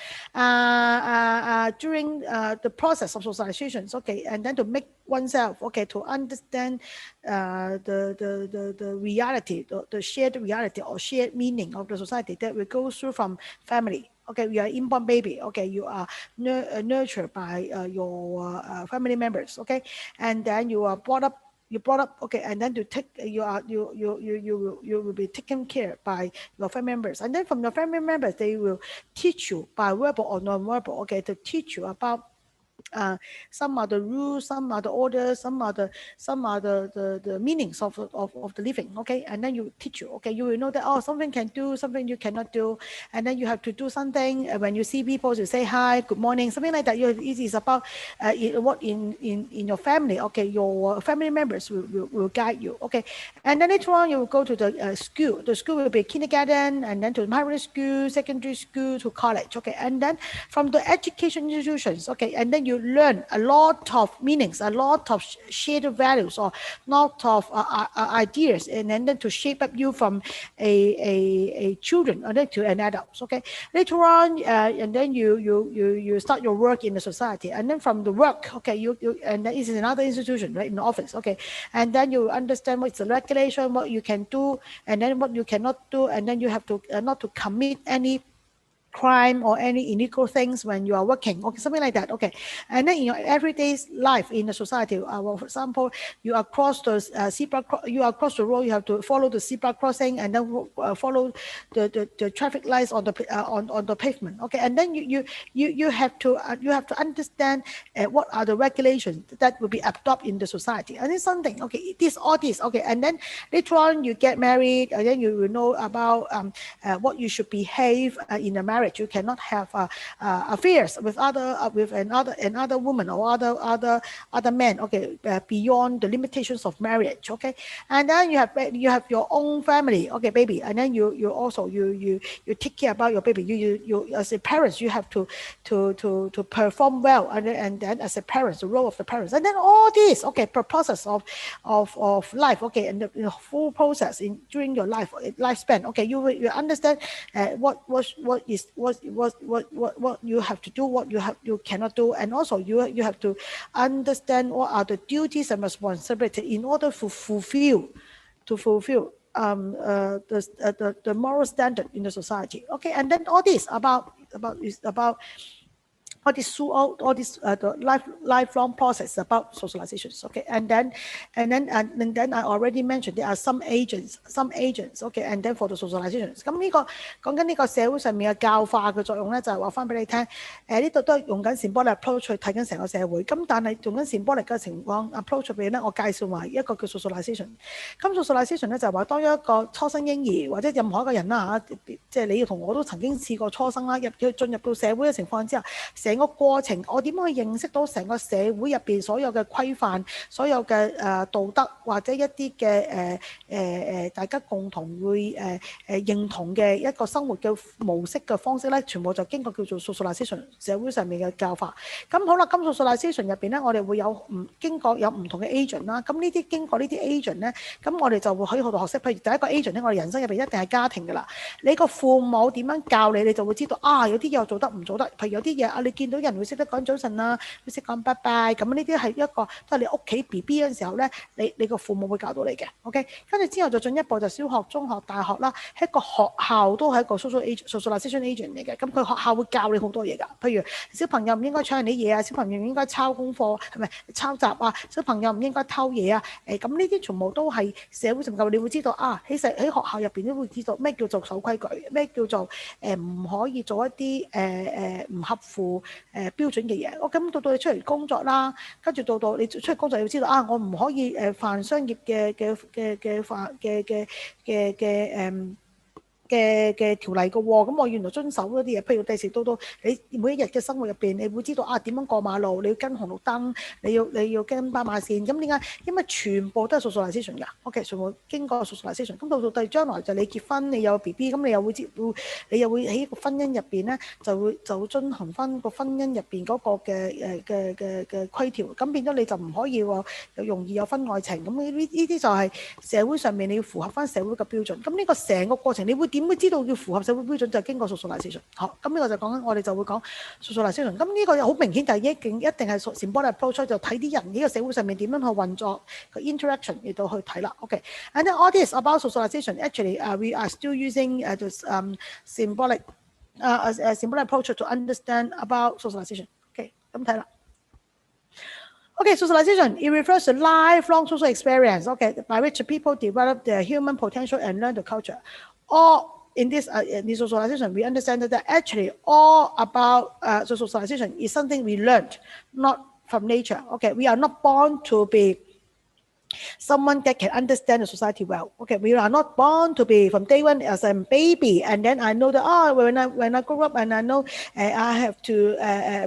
during the process of socialization, okay, and then to make oneself, okay, to understand the reality, the shared reality or shared meaning of the society that will go through from family. Okay, you are inborn baby. Okay, you are nurtured by your family members. Okay, and then you are brought up. You brought up, okay, and then to take you will be taken care by your family members, and then from your family members they will teach you by verbal or non-verbal, okay, to teach you about uh, some are the rules, some are the orders, some are the meanings of the living, okay, and then you teach you, okay, you will know that, oh, something can do, something you cannot do, and then you have to do something. When you see people, you say hi, good morning, something like that. It is about what in your family, okay, your family members will guide you, okay, and then later on you will go to the school. The school will be kindergarten, and then to primary school, secondary school, to college, okay, and then from the education institutions, okay, and then you learn a lot of meanings, a lot of shared values, or lot of ideas, and then to shape up you from a children and then to an adults, okay. Later on, and then you start your work in the society, and then from the work, okay, you and then this is another institution, right, in the office, okay, and then you understand what's the regulation, what you can do, and then what you cannot do, and then you have to not to commit any crime or any illegal things when you are working, okay, something like that, okay. And then in your everyday life in the society, well, for example, you are across the you are across the road, you have to follow the zebra crossing, and then follow the traffic lights on the on the pavement, okay, and then you have to understand what are the regulations that will be adopted in the society, and it's something, okay, this all this, okay, and then later on you get married, and then you will know about what you should behave in a marriage. You cannot have affairs with with another woman or other men. Okay, beyond the limitations of marriage. Okay, and then you have your own family. Okay, baby, and then you also you take care about your baby. You as a parents you have to perform well, and then as a parents, the role of the parents, and then all this. Okay, process of life. Okay, and the full process in during your lifespan. Okay, you understand what is what you have to do, what you cannot do, and also you have to understand what are the duties and responsibility in order to fulfill the moral standard in the society. Okay, and then all this about all this throughout all this the lifelong process about socializations. Okay, and then I already mentioned there are some agents. Okay, and then for the socializations，咁呢、個講緊呢個社會上面嘅教化嘅作用咧，就係話翻俾你聽，呢度都係用緊 symbolic approach 去睇緊成個社會，咁但係用緊 symbolic 嘅情況 approach 俾咧，我介紹埋一個叫 socialization。咁 socialization 咧就係話當一個初生嬰兒或者任何一個人啦嚇，即係你同我都曾經試過初生啦，進入到社會嘅情況之下，成個過程我點樣去認識到成個社會入邊所有嘅規範、所有嘅道德或者一啲嘅大家共同會認同嘅一個生活嘅模式嘅方式咧，全部就經過叫做 socialization 社會上面嘅教化。咁好啦，咁 socialization 入邊咧，我哋會經過有唔同嘅 agent 啦。咁呢啲經過呢啲 agent 咧，咁我哋就會喺度學識。譬如第一個 agent 咧，我哋人生入邊一定係家庭㗎啦。你個父母點樣教你，你就會知道啊，有啲嘢我做得唔做得。譬如有啲嘢啊，你見到人會識得講早晨啊，會識講拜拜，咁呢啲係一個都係你屋企 BB 嗰陣時候咧，你個父母會教到你嘅。OK， 跟住之後就進一步就小學、中學、大學啦，喺個學校都係一個 socialization agent 嚟嘅。咁佢學校會教你好多嘢㗎，譬如小朋友唔應該搶人啲嘢啊，小朋友唔應該抄功課，係咪抄襲啊？小朋友唔應該偷嘢啊。咁呢啲全部都係社會上教，你會知道啊，喺學校入邊都會知道咩叫做守規矩，咩叫做唔可以做一啲唔合乎標準嘅嘢。咁到你出嚟工作啦，跟住到你出嚟工作要知道啊，我唔可以犯商業嘅條例嘅喎，咁我原來遵守嗰啲嘢，譬如第時到你每一日嘅生活入邊，你會知道啊點樣過馬路，你要跟紅綠燈，你要跟斑馬線，咁點解？因為全部都係 socialization 㗎，OK， 全部經過 socialization。咁到第將來就你結婚，你有 BB， 咁你又會喺個婚姻入邊咧，就會遵行翻個婚姻入邊嗰個嘅規條，咁變咗你就唔可以話又容易有婚外情，咁呢啲就係社會上面你要符合翻社會嘅標準。咁呢個成個過程，你會點會知道要符合社會標準？就係經過 socialization。好，咁呢個就講緊我哋就會講 socialization。咁呢個好明顯就係一定係 symbolic approach， 就睇啲人呢個社會上面點樣去運作個 interaction 嚟到去睇啦。OK，and then all this about socialization actually we are still using the symbolic a simple approach to understand about socialization. OK，咁睇啦。Okay, socialization, it refers to lifelong social experience, okay, by which people develop their human potential and learn the culture. Or in this socialization, we understand that actually all about the socialization is something we learned, not from nature. Okay, we are not born to be someone that can understand the society well. Okay, we are not born to be from day one as a baby, and then I know that when I grow up and I know I have to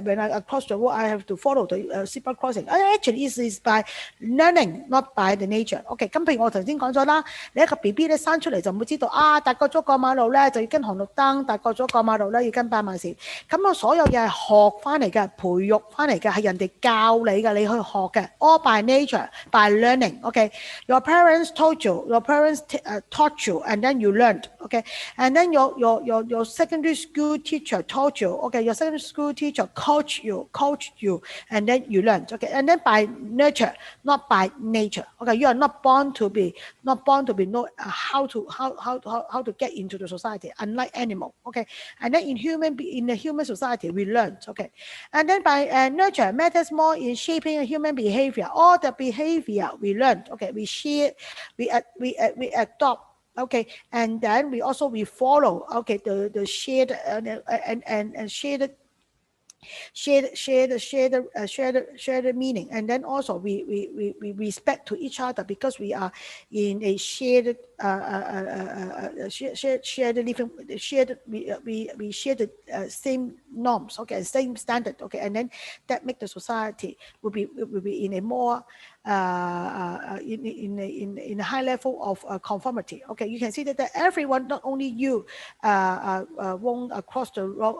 when I cross the road I have to follow the zebra crossing. Actually, it is by learning, not by the nature. OK，咁譬如我頭先講咗啦，你一個 BB 咧生出嚟就唔會知道大個咗過馬路咧就要跟紅綠燈，大個咗過馬路咧要跟斑馬線。咁我所有嘢係學翻嚟嘅，培育翻嚟嘅，係人哋教你嘅，你去學嘅。All by nature, by learning. Okay, your parents told you, your parents taught you, and then you learned. Okay, and then your secondary school teacher taught you. Okay, your secondary school teacher coached you, and then you learned. Okay, and then by nurture, not by nature. Okay, you are not born to know how to get into the society, unlike animal. Okay, and then in the human society we learned. Okay, and then by nurture matters more in shaping a human behavior. All the behavior we learn. Okay, we share, we adopt. Okay, and then we follow. Okay, the shared and shared meaning, and then also we respect to each other because we are in a shared living, we share the same norms, okay, same standard, okay, and then that make the society will be in a more in a high level of conformity. Okay, you can see that everyone, not only you, won't cross the road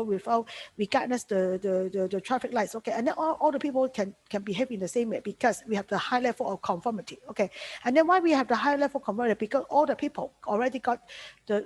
without regardless the traffic lights. Okay, and then all the people can behave in the same way because we have the high level of conformity. Okay, and then why we have the high level of conformity? Because all the people already got the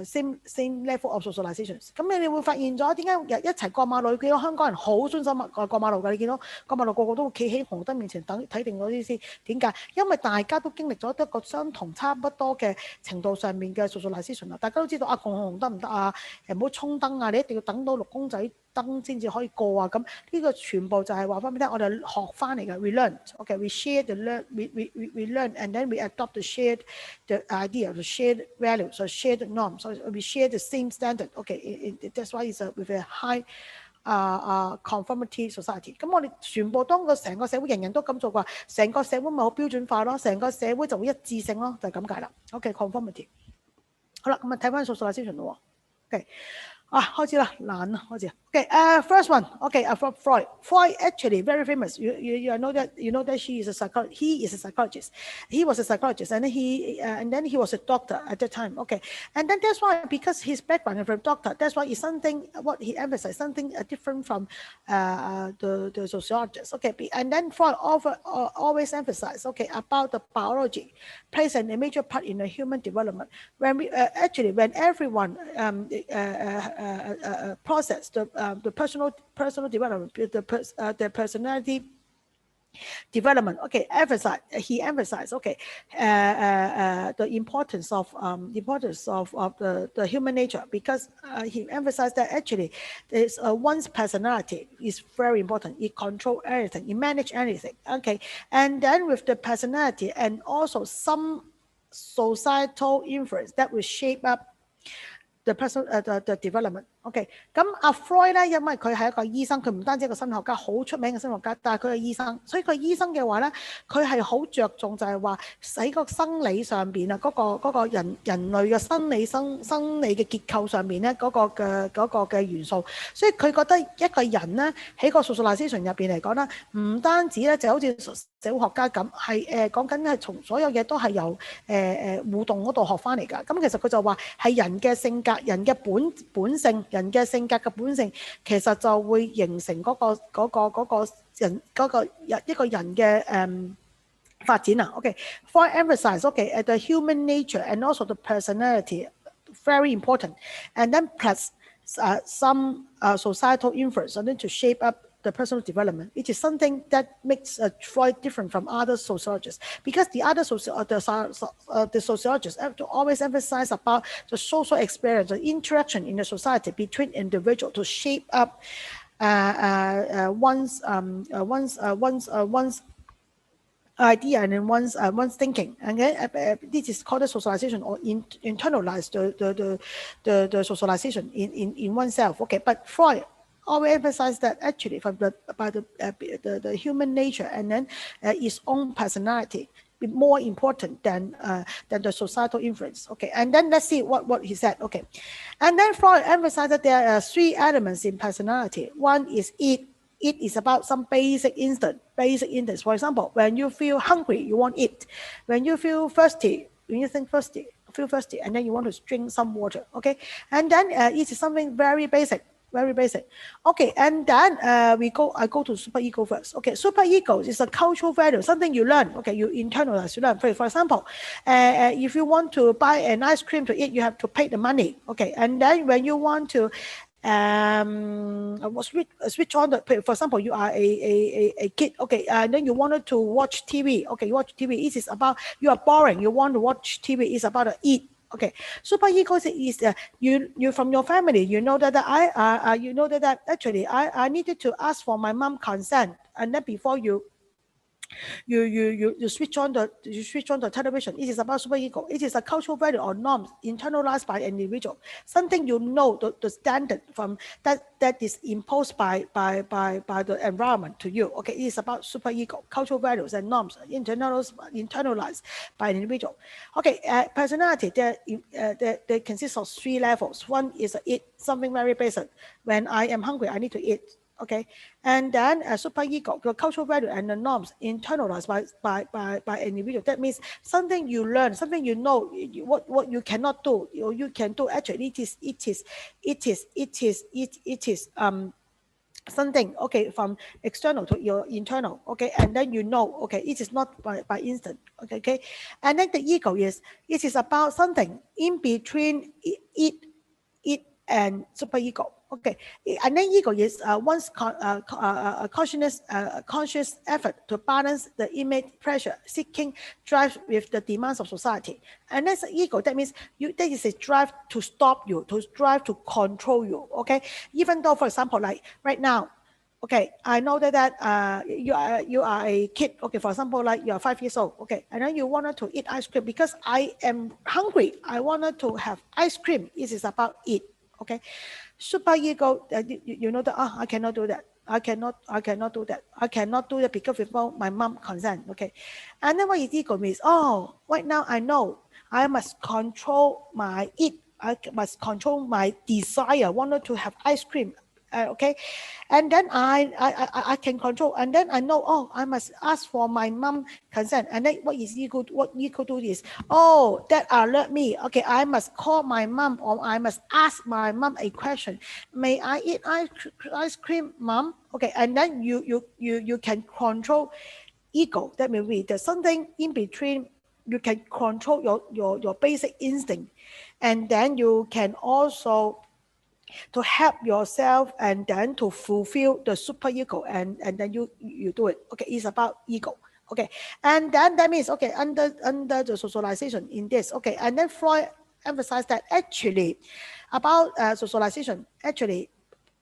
same level of socializations. 咁你會發現咗點解一齊過馬路？見到香港人好專心過馬路㗎，你見到過馬路個個都企喺紅燈面前等睇定嗰啲先。點解？因為大家都經歷咗一個相同差不多嘅程度上面嘅 socialization 啦。大家都知道紅燈唔得啊，唔好衝燈啊，你一定要等到綠公仔燈先至可以過啊。咁呢個全部就係話翻俾你聽，我哋學翻嚟嘅。We learn, okay, we share the learn, we learn, and then we adopt the idea, the shared values, the shared norms. So we share the same standard. Okay, that's why it's with a high conformity society. 咁我哋全部當個成個社會人人都咁做嘅話，成個社會咪好標準化咯，成個社會就會一致性咯，就係咁解啦。OK, conformity。好啦，咁啊睇翻 socialization 咯。OK。開始啦，難啦，開始。Okay, first one. Okay, from Freud. Freud actually very famous. You know that he is a psychologist. He was a psychologist, and then he was a doctor at that time. Okay, and then that's why, because his background from doctor, that's why it's something what he emphasized, something different from the sociologist. Okay, and then Freud always emphasized, okay, about the biology plays a major part in the human development. When we when everyone process the personal development, the personality development. Okay, he emphasized. Okay, the importance of the human nature, because he emphasized that actually there's one's personality is very important. It control everything. It manage anything. Okay, and then with the personality and also some societal influence that will shape up the development. OK， 咁阿 Freud 咧，因為佢係一個醫生，佢唔單止一個生學家，好出名嘅生學家，但係佢係醫生，所以佢醫生嘅話咧，佢係好着重就係話喺個生理上邊啊，嗰個人類嘅生理嘅結構上邊咧，嗰個嘅元素，所以佢覺得一個人咧喺個 socialization 入邊嚟講咧，唔單止咧就好似社會學家咁，係講緊係從所有嘢都係由互動嗰度學翻嚟㗎。咁其實佢就話係人嘅性格、人嘅本性。人嘅性格嘅本性，其實就會形成嗰個人一個人嘅發展啊。OK, for emphasize, okay, the human nature and also the personality very important, and then plus some societal influence, and then to shape up the personal development. It is something that makes Freud different from other sociologists, because the other the sociologists have to always emphasize about the social experience, the interaction in the society between individuals to shape up one's idea and then one's thinking, and then this is called the socialization or internalize the socialization in oneself. Okay, but Freud always emphasized that actually from the human nature and then its own personality more important than the societal influence. Okay, and then let's see what he said. Okay, and then Freud emphasized that there are three elements in personality. One is it. It is about some basic instinct. For example, when you feel hungry, you want it. When you feel thirsty, feel thirsty, and then you want to drink some water. Okay, and then it is something very basic. Very basic. Okay, and then I go to superego first. Okay, superego is a cultural value, something you learn. Okay, you internalize, you learn. For example, if you want to buy an ice cream to eat, you have to pay the money. Okay, and then when you want to switch on the, for example, you are a kid. Okay, and then you wanted to watch TV. Okay, you watch TV. It is about, you are boring, you want to watch TV. It's about to eat. Okay, super ego is you from your family. You know that you know that actually I needed to ask for my mom consent, and then before you switch on the television. It is about superego. It is a cultural value or norms internalized by an individual. Something you know the standard from that is imposed by the environment to you. Okay, it is about superego, cultural values and norms internalized by an individual. Okay, personality they consist of three levels. One is it, something very basic. When I am hungry, I need to eat. Okay, and then superego, the cultural value and the norms internalized by an individual. That means something you learn, something you know, what you cannot do, or you can do. Actually, it is something, okay, from external to your internal. Okay, and then you know, okay, it is not by instant. Okay, and then the ego is, it is about something in between it and superego. Okay, and then ego is one's conscious effort to balance the image pressure seeking drive with the demands of society. And that's ego. That means that is a drive to stop you, to drive to control you. Okay, even though, for example, like right now, okay, I know that you are a kid. Okay, for example, like you are 5 years old. Okay, and then you wanted to eat ice cream because I am hungry. I wanted to have ice cream. It is about it. Okay, super ego. You know that I cannot do that. I cannot do that. I cannot do that because without my mom consent. Okay, and then what is ego means? Oh, right now I know I must control my eat. I must control my desire. Wanted to have ice cream. Okay, and then I can control, and then I know, oh, I must ask for my mom consent. And then what ego do is, oh, that alert me. Okay, I must call my mom, or I must ask my mom a question. May I eat ice cream, mom? Okay, and then you can control ego. That means there's something in between. You can control your basic instinct, and then you can also to help yourself and then to fulfill the super ego, and then you do it. Okay, it's about ego. Okay, and then that means, okay, under the socialization in this. Okay, and then Freud emphasized that actually about socialization, actually,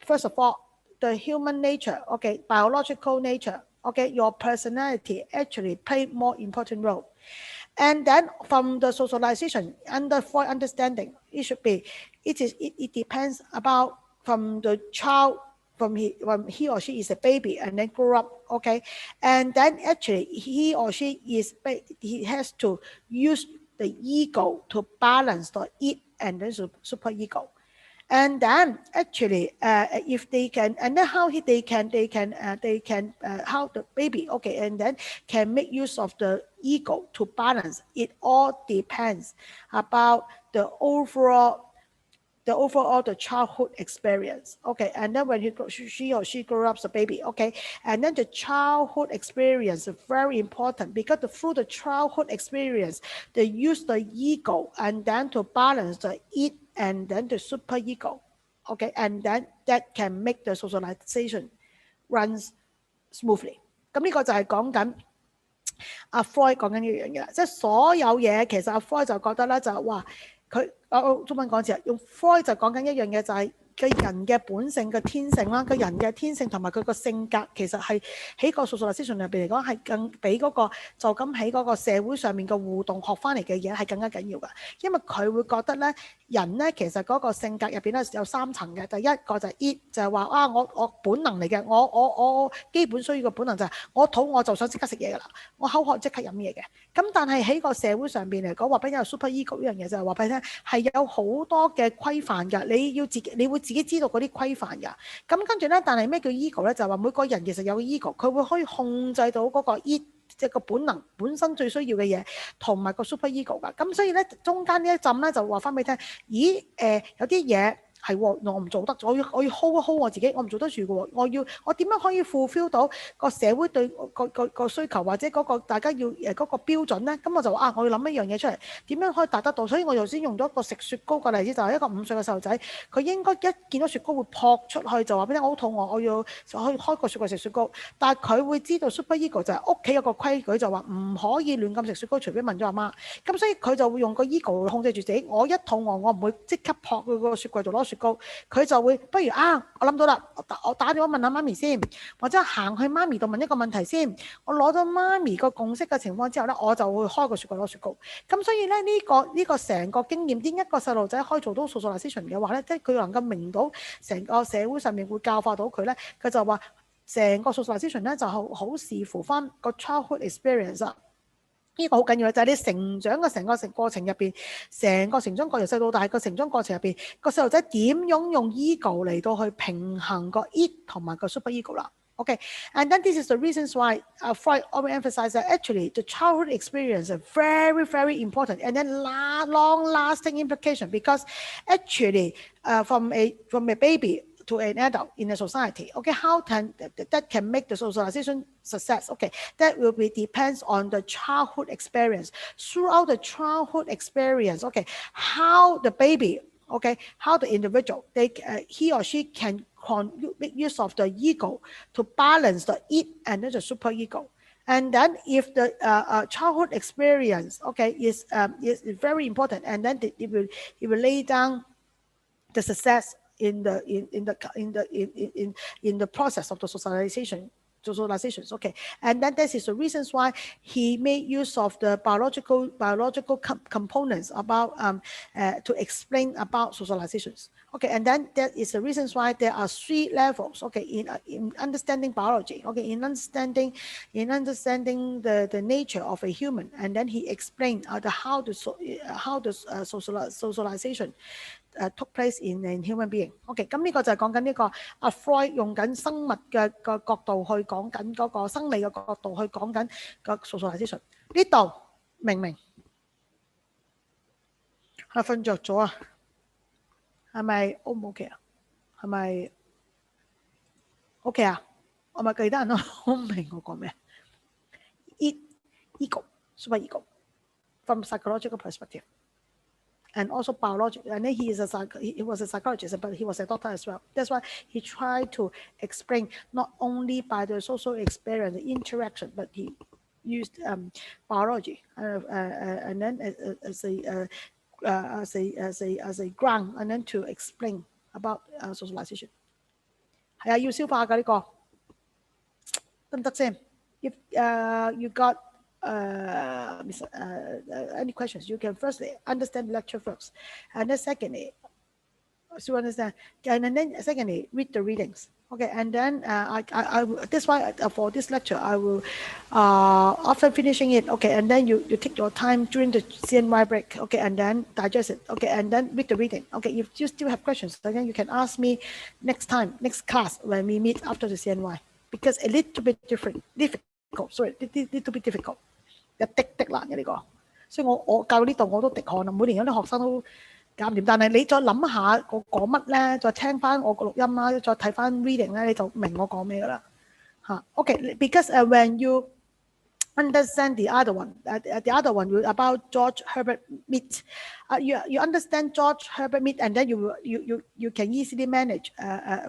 first of all, the human nature, okay, biological nature, okay, your personality actually play more important role. And then from the socialization, under Freud understanding, it should be, it depends about from the child, from he or she is a baby and then grow up. Okay, and then actually he has to use the ego to balance the it and then super ego. And then actually if they can, and then how they can how the baby, okay, and then can make use of the ego to balance. It all depends about the overall the childhood experience. Okay, and then when she or she grows up as a baby. Okay, and then the childhood experience is very important, because through the childhood experience they use the ego and then to balance the it and then the super ego. Okay, and then that can make the socialization runs smoothly。咁呢個就係講緊阿 Freud 講緊呢樣嘢啦，即係所有嘢其實阿 Freud 就覺得咧就話佢中文講字用 Freud 就講緊一樣嘢就係嘅人嘅本性嘅天性啦，個人嘅天性同埋佢個性格其實係喺個 socialization 入邊嚟講係更比嗰個就咁喺嗰個社會上面嘅互動學翻嚟嘅嘢係更加緊要㗎，因為佢會覺得咧人咧其實嗰個性格入邊咧有3層嘅，第一個就係 eat 就係話啊我本能嚟嘅，我基本需要嘅本能就係我肚餓就想即刻食嘢㗎啦，我口渴即刻飲嘢嘅。咁但係喺個社會上邊嚟講話俾你有 super ego 呢樣嘢就係話俾你聽係有好多嘅規範㗎，你會自己知道嗰啲規範㗎。咁跟住咧，但係咩叫 ego 咧？就係話每個人其實有 ego，佢會可以控制到嗰個 eat 即係個本能本身最需要嘅嘢，同埋個 super ego 㗎。咁所以咧，中間呢一陣咧就話翻俾你聽，咦有啲嘢。係喎，我唔做得，我要 hold 一 hold 我自己，我唔做得住嘅喎。我點樣可以 fulfill 到個社會對個需求或者嗰個大家要嗰個標準咧？咁我就話我要諗一樣嘢出嚟，點樣可以達得到？所以我頭先用咗一個食雪糕嘅例子，就係一個5歲嘅細路仔，佢應該一見到雪糕會撲出去，就話俾你我好肚餓，我要可以開個雪櫃食雪糕。但係佢會知道 super ego 就係屋企有個規矩，就話唔可以亂咁食雪糕，除非問咗阿媽。咁所以佢就會用個 ego 控制住自己。我一肚餓，我唔會即刻撲去個雪櫃度攞雪糕，佢就會不如我諗到啦，我打電話問下媽咪先，或者行去媽咪度問一個問題先，我攞到媽咪個共識嘅情況之後咧，我就會開個雪櫃攞雪糕。咁所以咧呢個成個經驗，點一個細路仔可以做到 socialization 嘅話咧，即係佢能夠明到成個社會上面會教化到佢咧，佢就話成個 socialization 咧就好視乎翻個 childhood experience 啊。呢個好緊要嘅就係你成長嘅成個過程入邊，成個成長過程細到大個成長過程入邊，個細路仔點樣用 ego 嚟到去平衡個 it 同埋個 super ego 啦。Okay, and then this is the reasons why Freud always emphasized that actually the childhood experience is very, very important and then long-lasting implication because actually from a baby to an adult in a society, okay, how that can make the socialization success, okay, that will be depends on the childhood experience. Throughout the childhood experience, okay, how the baby, okay, how the individual, he or she can make use of the ego to balance the it and then the super ego. And then if the childhood experience, okay, is very important, and then it will lay down the success in the process of the socializations, okay, and then this is the reasons why he made use of the biological components about to explain about socializations, okay, and then that is the reasons why there are 3 levels, okay, in understanding biology, okay, in understanding the nature of a human, and then he explained how the socialization took place in human being. OK， 咁呢個就係講緊呢個阿 Freud 用緊生物嘅個角度去講緊嗰個生理嘅角度去講緊個 socialization。呢度明唔明？係瞓着咗啊？係咪 O 唔 OK 啊？係咪 OK 啊？我咪記得人都好唔明我講咩？Ego, super ego, from psychological perspective. And also biological, and then he was a psychologist, but he was a doctor as well. That's why he tried to explain not only by the social experience, the interaction, but he used biology and then as a ground, and then to explain about socialization. 係啊，要消化㗎呢個，得唔得先？ If you got any questions, you can firstly understand the lecture first, and then secondly, so understand, and then secondly, read the readings. Okay, and then that's why for this lecture, I will after finishing it, okay, and then you take your time during the CNY break, okay, and then digest it, okay, and then read the reading. Okay, if you still have questions, then you can ask me next time, next class when we meet after the CNY, because a little bit difficult, sorry, little bit difficult. 一滴難嘅呢個，所以我教呢度我都滴汗啦。每年有啲學生都搞唔掂，但係你再諗下我講乜咧，再聽翻我個錄音啦，再睇翻 reading 咧，你就明我講咩噶啦嚇。OK，because when you understand the other one. The other one about George Herbert Mead. You understand George Herbert Mead, and then you can easily manage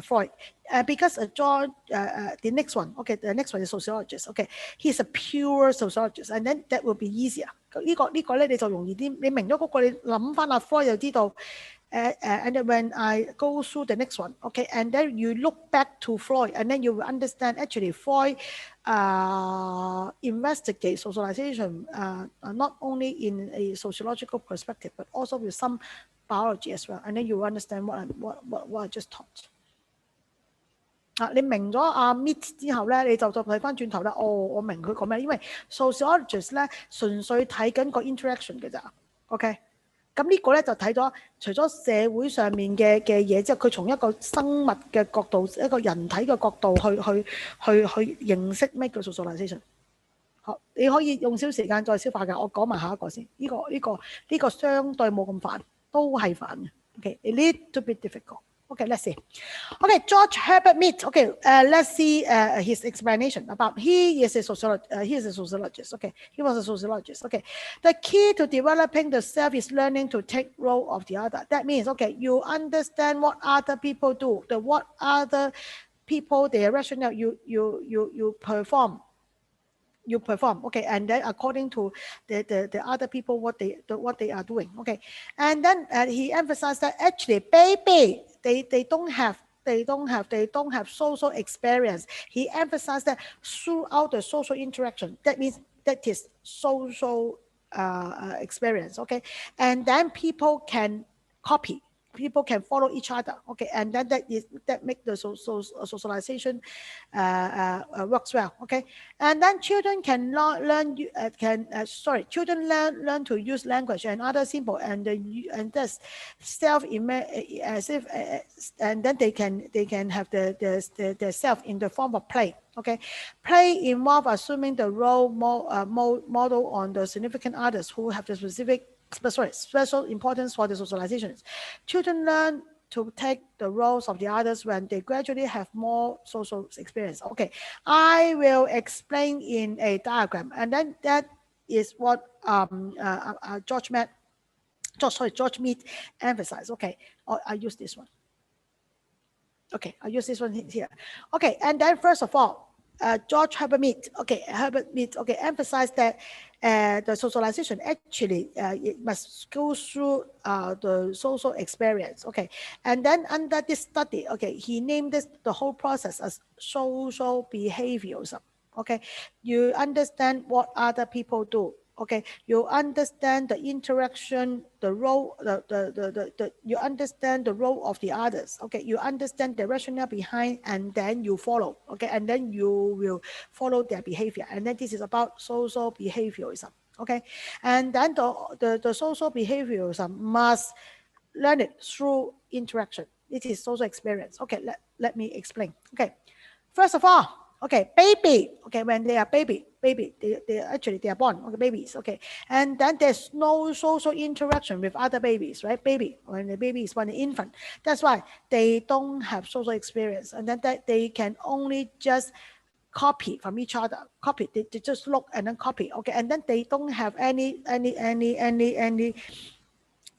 Freud. Because George, the next one, okay, the next one is sociologist. Okay, he's a pure sociologist, and then that will be easier. 呢個咧你就容易啲，你明咗嗰個，你諗翻阿 Freud 就知道。And then when I go through the next one, okay, and then you look back to Freud, and then you will understand actually Freud investigate socialization not only in a sociological perspective, but also with some biology as well. And then you will understand what I just taught. 你明咗阿 Meet 之後咧，你就再睇翻轉頭啦。哦，我明佢講咩，因為 sociologist 咧純粹睇緊個 interaction 嘅咋 ，OK。咁呢個咧就睇咗，除咗社會上面嘅嘢之後，佢從一個生物嘅角度，一個人體嘅角度去認識咩叫 socialization。好，你可以用少時間再消化㗎。我講埋下一個先，呢個相對冇咁煩，都係煩嘅。OK，a little bit difficult. Okay, let's see. Okay, George Herbert Mead. Okay, let's see his explanation about he is a sociologist. Okay, he was a sociologist. Okay, the key to developing the self is learning to take role of the other. That means, okay, you understand what other people do, what other people their rationale you perform. You perform, okay, and then according to the other people what they are doing, okay, and then he emphasized that actually baby they don't have social experience. He emphasized that throughout the social interaction, that means that is social experience, okay, and then people can copy. People can follow each other, okay, and then that make the socialization works well, okay, and then children can children learn to use language and other simple and thus and then they can have the self in the form of play. Okay, play involve assuming the role model on the significant others who have the special importance for the socializations. Children learn to take the roles of the others when they gradually have more social experience. Okay, I will explain in a diagram, and then that is what George Mead emphasized. Okay, I use this one. Okay, I use this one here. Okay, and then first of all, George Herbert Mead, emphasized that the socialization actually it must go through the social experience. Okay, and then under this study, okay, he named the whole process as social behaviorism. Okay, you understand what other people do. Okay, you understand the interaction, the role, you understand the role of the others. Okay, you understand the rationale behind, and then you follow. Okay, and then you will follow their behavior. And then this is about social behaviorism. Okay, and then the social behaviorism must learn it through interaction. It is social experience. Okay, let me explain. Okay, first of all, okay, baby. Okay, when they are baby, they are born. Okay, babies. Okay, and then there's no social interaction with other babies, right? When the baby is born, an infant. That's why they don't have social experience, and then they can only just copy from each other. Copy. They just look and then copy. Okay, and then they don't have any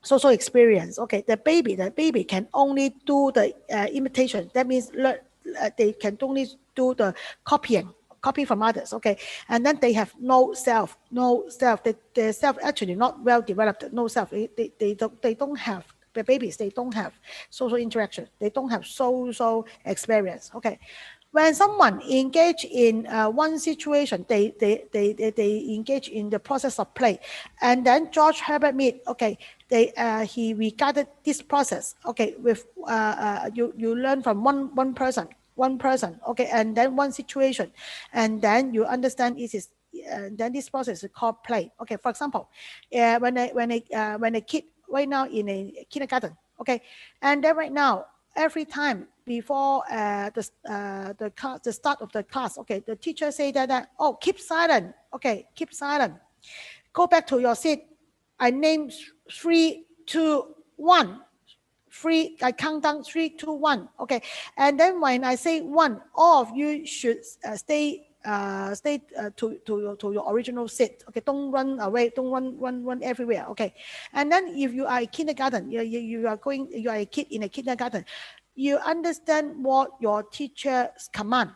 social experience. Okay, the baby can only do the imitation. That means they can only do the copy from others. Okay, and then they have no self. The self actually not well developed. No self. They don't have. The babies, they don't have social interaction. They don't have social experience. Okay, when someone engage in one situation, they engage in the process of play, and then George Herbert Mead, okay, he regarded this process, okay, with you learn from one person, okay, and then one situation, and then you understand it is. Then this process is called play. Okay, for example, when a kid right now in a kindergarten, okay, and then right now every time before the start of the class, okay, the teacher say that oh, keep silent. Okay, keep silent. Go back to your seat. I name 3, 2, 1. I count down 3, 2, 1. Okay, and then when I say 1, all of you should stay stay to your original seat. Okay, don't run away, don't run everywhere. Okay, and then if you are a kindergarten, you are a kid in a kindergarten, you understand what your teacher's command.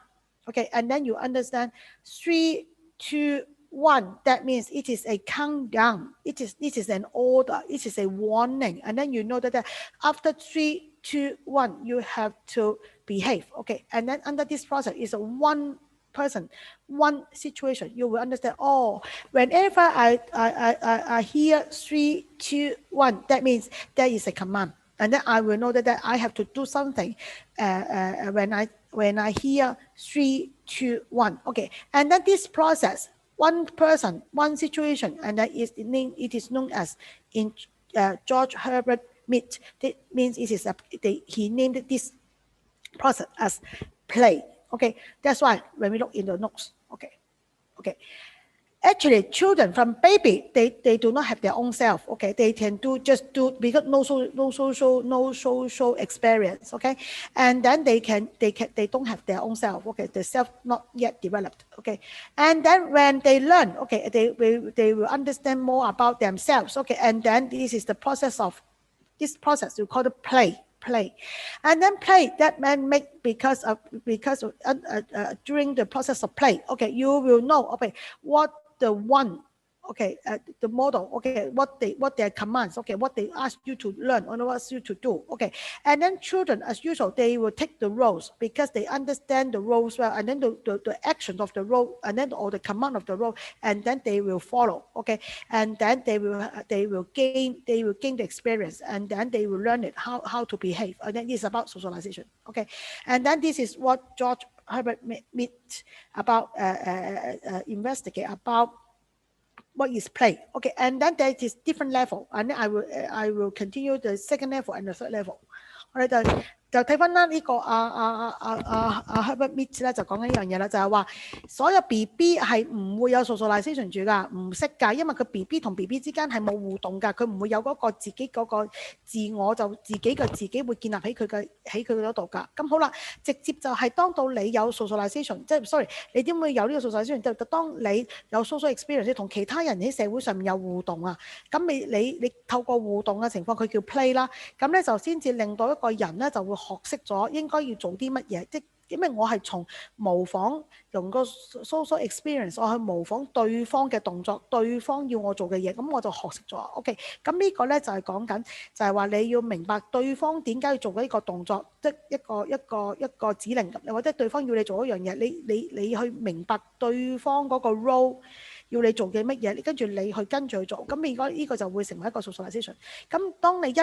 Okay, and then you understand 3, 2, 1. That means it is a countdown. It is an order. It is a warning. And then you know that after 3, 2, 1, you have to behave. Okay, and then under this process is a one person, one situation. You will understand. Oh, whenever I hear 3, 2, 1, that means there is a command. And then I will know that I have to do something when I hear 3, 2, 1. Okay, and then this process, one person, one situation, and that is it is known as in George Herbert Mead. That means it is he named this process as play. Okay, that's why when we look in the notes. Okay. Actually, children from baby, they do not have their own self. Okay, they can just do because no social experience. Okay, and then they don't have their own self. Okay, the self not yet developed. Okay, and then when they learn, okay, they will understand more about themselves. Okay, and then this is the process of this process we call it play. And then play that man make because of during the process of play. Okay, you will know. Okay, what the one, okay, the model, okay, what their commands, okay, what they ask you to learn or what ask you to do. Okay, and then children, as usual, they will take the roles because they understand the roles well, and then the action of the role, and then or the command of the role, and then they will follow. Okay, and then they will gain the experience, and then they will learn it how to behave, and then it's about socialization. Okay, and then this is what George Herbert Mead about investigate about what is play. Okay, and then there is different level, and then I will continue the second level and the third level. 我哋就睇翻啦呢個Herbert Mead 咧就講緊一樣嘢啦，就係話所有 BB 係唔會有 socialization 住㗎，唔識㗎，因為佢 BB 同 BB 之間係冇互動㗎，佢唔會有嗰個自己嗰個自我就自己會建立喺佢嗰度㗎。咁好啦，直接就係當到你有 socialization， 即係 sorry， 你點會有呢個 socialization？ 就當你有 social experience， 你同其他人喺社會上面有互動啊，咁你透過互動嘅情況，佢叫 play 啦，咁咧就先至令到一個人咧就會學識咗應該要做啲乜嘢，即係因為我係從模仿用個 social experience， 我去模仿對方嘅動作，對方要我做嘅嘢，咁我就學識咗。OK， 咁呢個咧就係講緊就係話你要明白對方點解要做呢個動作，即係一個指令咁，或者對方要你做一樣嘢，你去明白對方嗰個 role 要你做嘅乜嘢，跟住你去跟住去做，咁如果呢個就會成為一個 socialization。咁當你一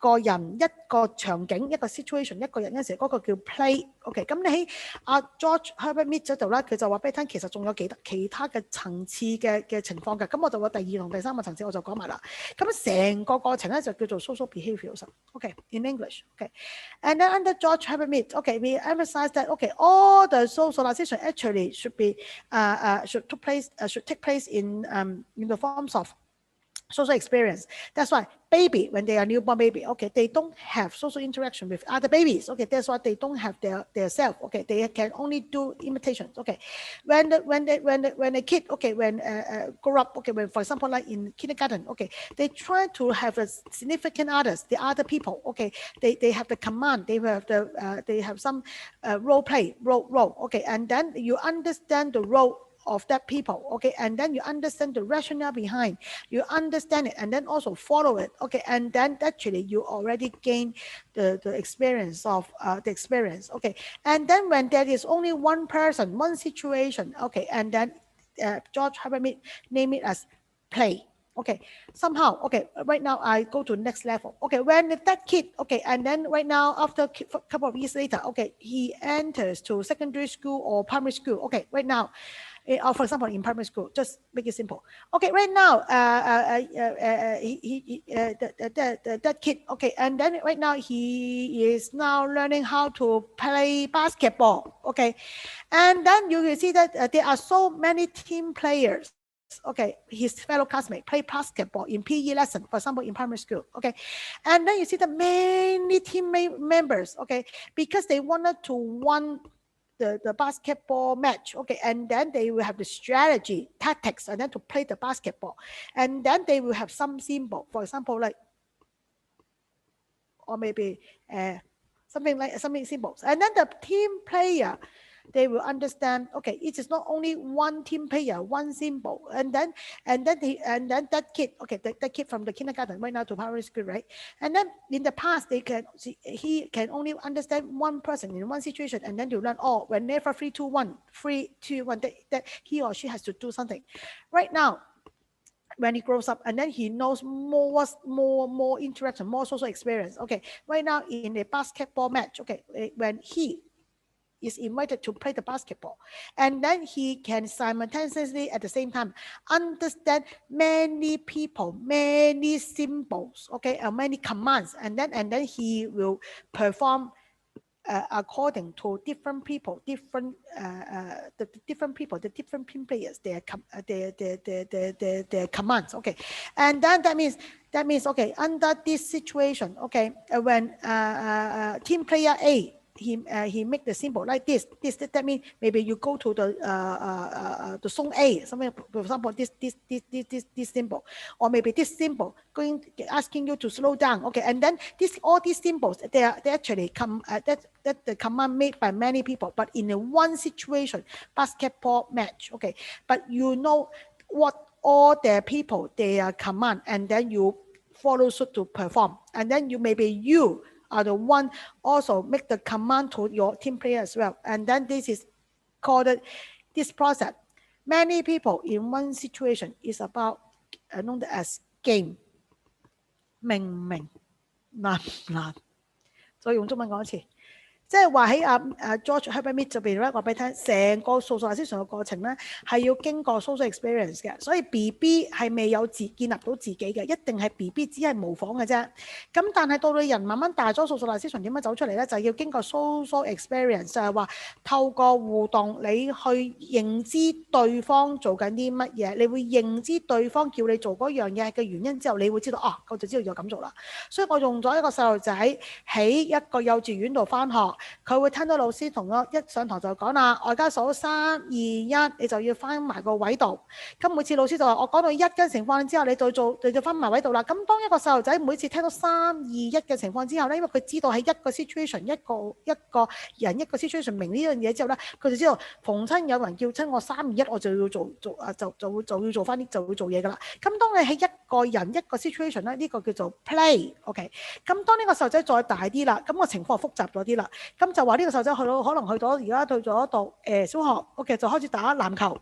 個人一個場景一個 situation 一個人嗰時嗰個叫 play。 OK， 咁你喺George Herbert Mead 嗰度咧，佢就話俾你聽其實仲有其他嘅層次嘅情況嘅，咁我就話第二同第三個層次我就講埋啦。咁成個過程咧就叫做 social behaviorism。 OK in English。 OK and then under George Herbert Mead, OK, we emphasize that OK all the socialization actually should take place in the forms of social experience. That's why baby, when they are newborn baby, okay, they don't have social interaction with other babies. Okay, that's why they don't have their self. Okay, they can only do imitations. Okay, when a kid, okay, when grow up, okay, when for example like in kindergarten, okay, they try to have a significant others, the other people. Okay, they have the command, they have some role play. Okay, and then you understand the role of that people. Okay, and then you understand the rationale behind, you understand it, and then also follow it. Okay, and then actually you already gain the experience of the experience. Okay, and then when there is only one person, one situation, okay, and then George Herbert name it as play. Okay, somehow, okay, right now I go to next level. Okay, when that kid, okay, and then right now after a couple of years later, okay, he enters to secondary school or primary school. Okay, right now, or for example in primary school, just make it simple. Okay, right now that kid, okay, and then right now he is now learning how to play basketball. Okay, and then you will see that there are so many team players. Okay, his fellow classmates play basketball in PE lesson, for example in primary school. Okay, and then you see that many team members, okay, because they wanted to the basketball match, okay, and then they will have the strategy, tactics, and then to play the basketball, and then they will have some symbol, for example, like, or maybe something symbols, and then the team player, they will understand, okay, it is not only one team player, one symbol, and then that kid, okay, that kid from the kindergarten right now to primary school, right? And then in the past, he can only understand one person in one situation, and then you learn, oh, whenever 3 2 1 3 2 1, that he or she has to do something. Right now, when he grows up, and then he knows more interaction, more social experience. Okay, right now in a basketball match, okay, when he is invited to play the basketball, and then he can simultaneously at the same time understand many people, many symbols, okay, and many commands, and then he will perform according to different people, the different people, the different team players, their commands. Okay, and then that means okay, under this situation, okay, when team player A, he make the symbol like this. That means maybe you go to the zone A, something, for example, this symbol, or maybe this symbol asking you to slow down. Okay, and then all these symbols, they actually come that the command made by many people, but in a one situation, basketball match. Okay, but you know what all the people their command, and then you follow suit to perform, and then you are the one also make the command to your team player as well. And then this is called this process. Many people in one situation is about known as game. 明唔明？難唔難？再用中文講一次。即係話喺George Herbert Mead 入邊咧，話俾你聽，成個 socialization 嘅過程咧係要經過 social experience 嘅，所以 BB 係未有建立到自己嘅，一定係 BB 只係模仿嘅啫。咁但係到你人慢慢大咗 socialization 點樣走出嚟咧，就係要經過 social experience，就係話透過互動，你去認知對方做緊啲乜嘢，你會認知對方叫你做嗰樣嘢嘅原因之後，你會知道我就知道要咁做啦。所以我用咗一個細路仔喺一個幼稚園度返學。佢會聽到老師同我一上堂就講啦，我而家數3、2、1，你就要翻埋個位度。咁每次老師就話我講到1嘅情況之後，你就翻埋位度啦。咁當一個細路仔每次聽到3、2、1嘅情況之後咧，因為佢知道喺一個 situation 一個人一個 situation 明呢樣嘢之後咧，佢就知道逢親有人叫親我3、2、1，我就要就要做翻啲就會做嘢噶啦。咁當你喺一個人一個 situation 咧，呢個叫做 play，OK。咁當呢個細路仔再大啲啦，咁個情況複雜咗啲啦。咁就話呢個細路仔可能去到而家去咗讀小學 ，OK 就開始打籃球。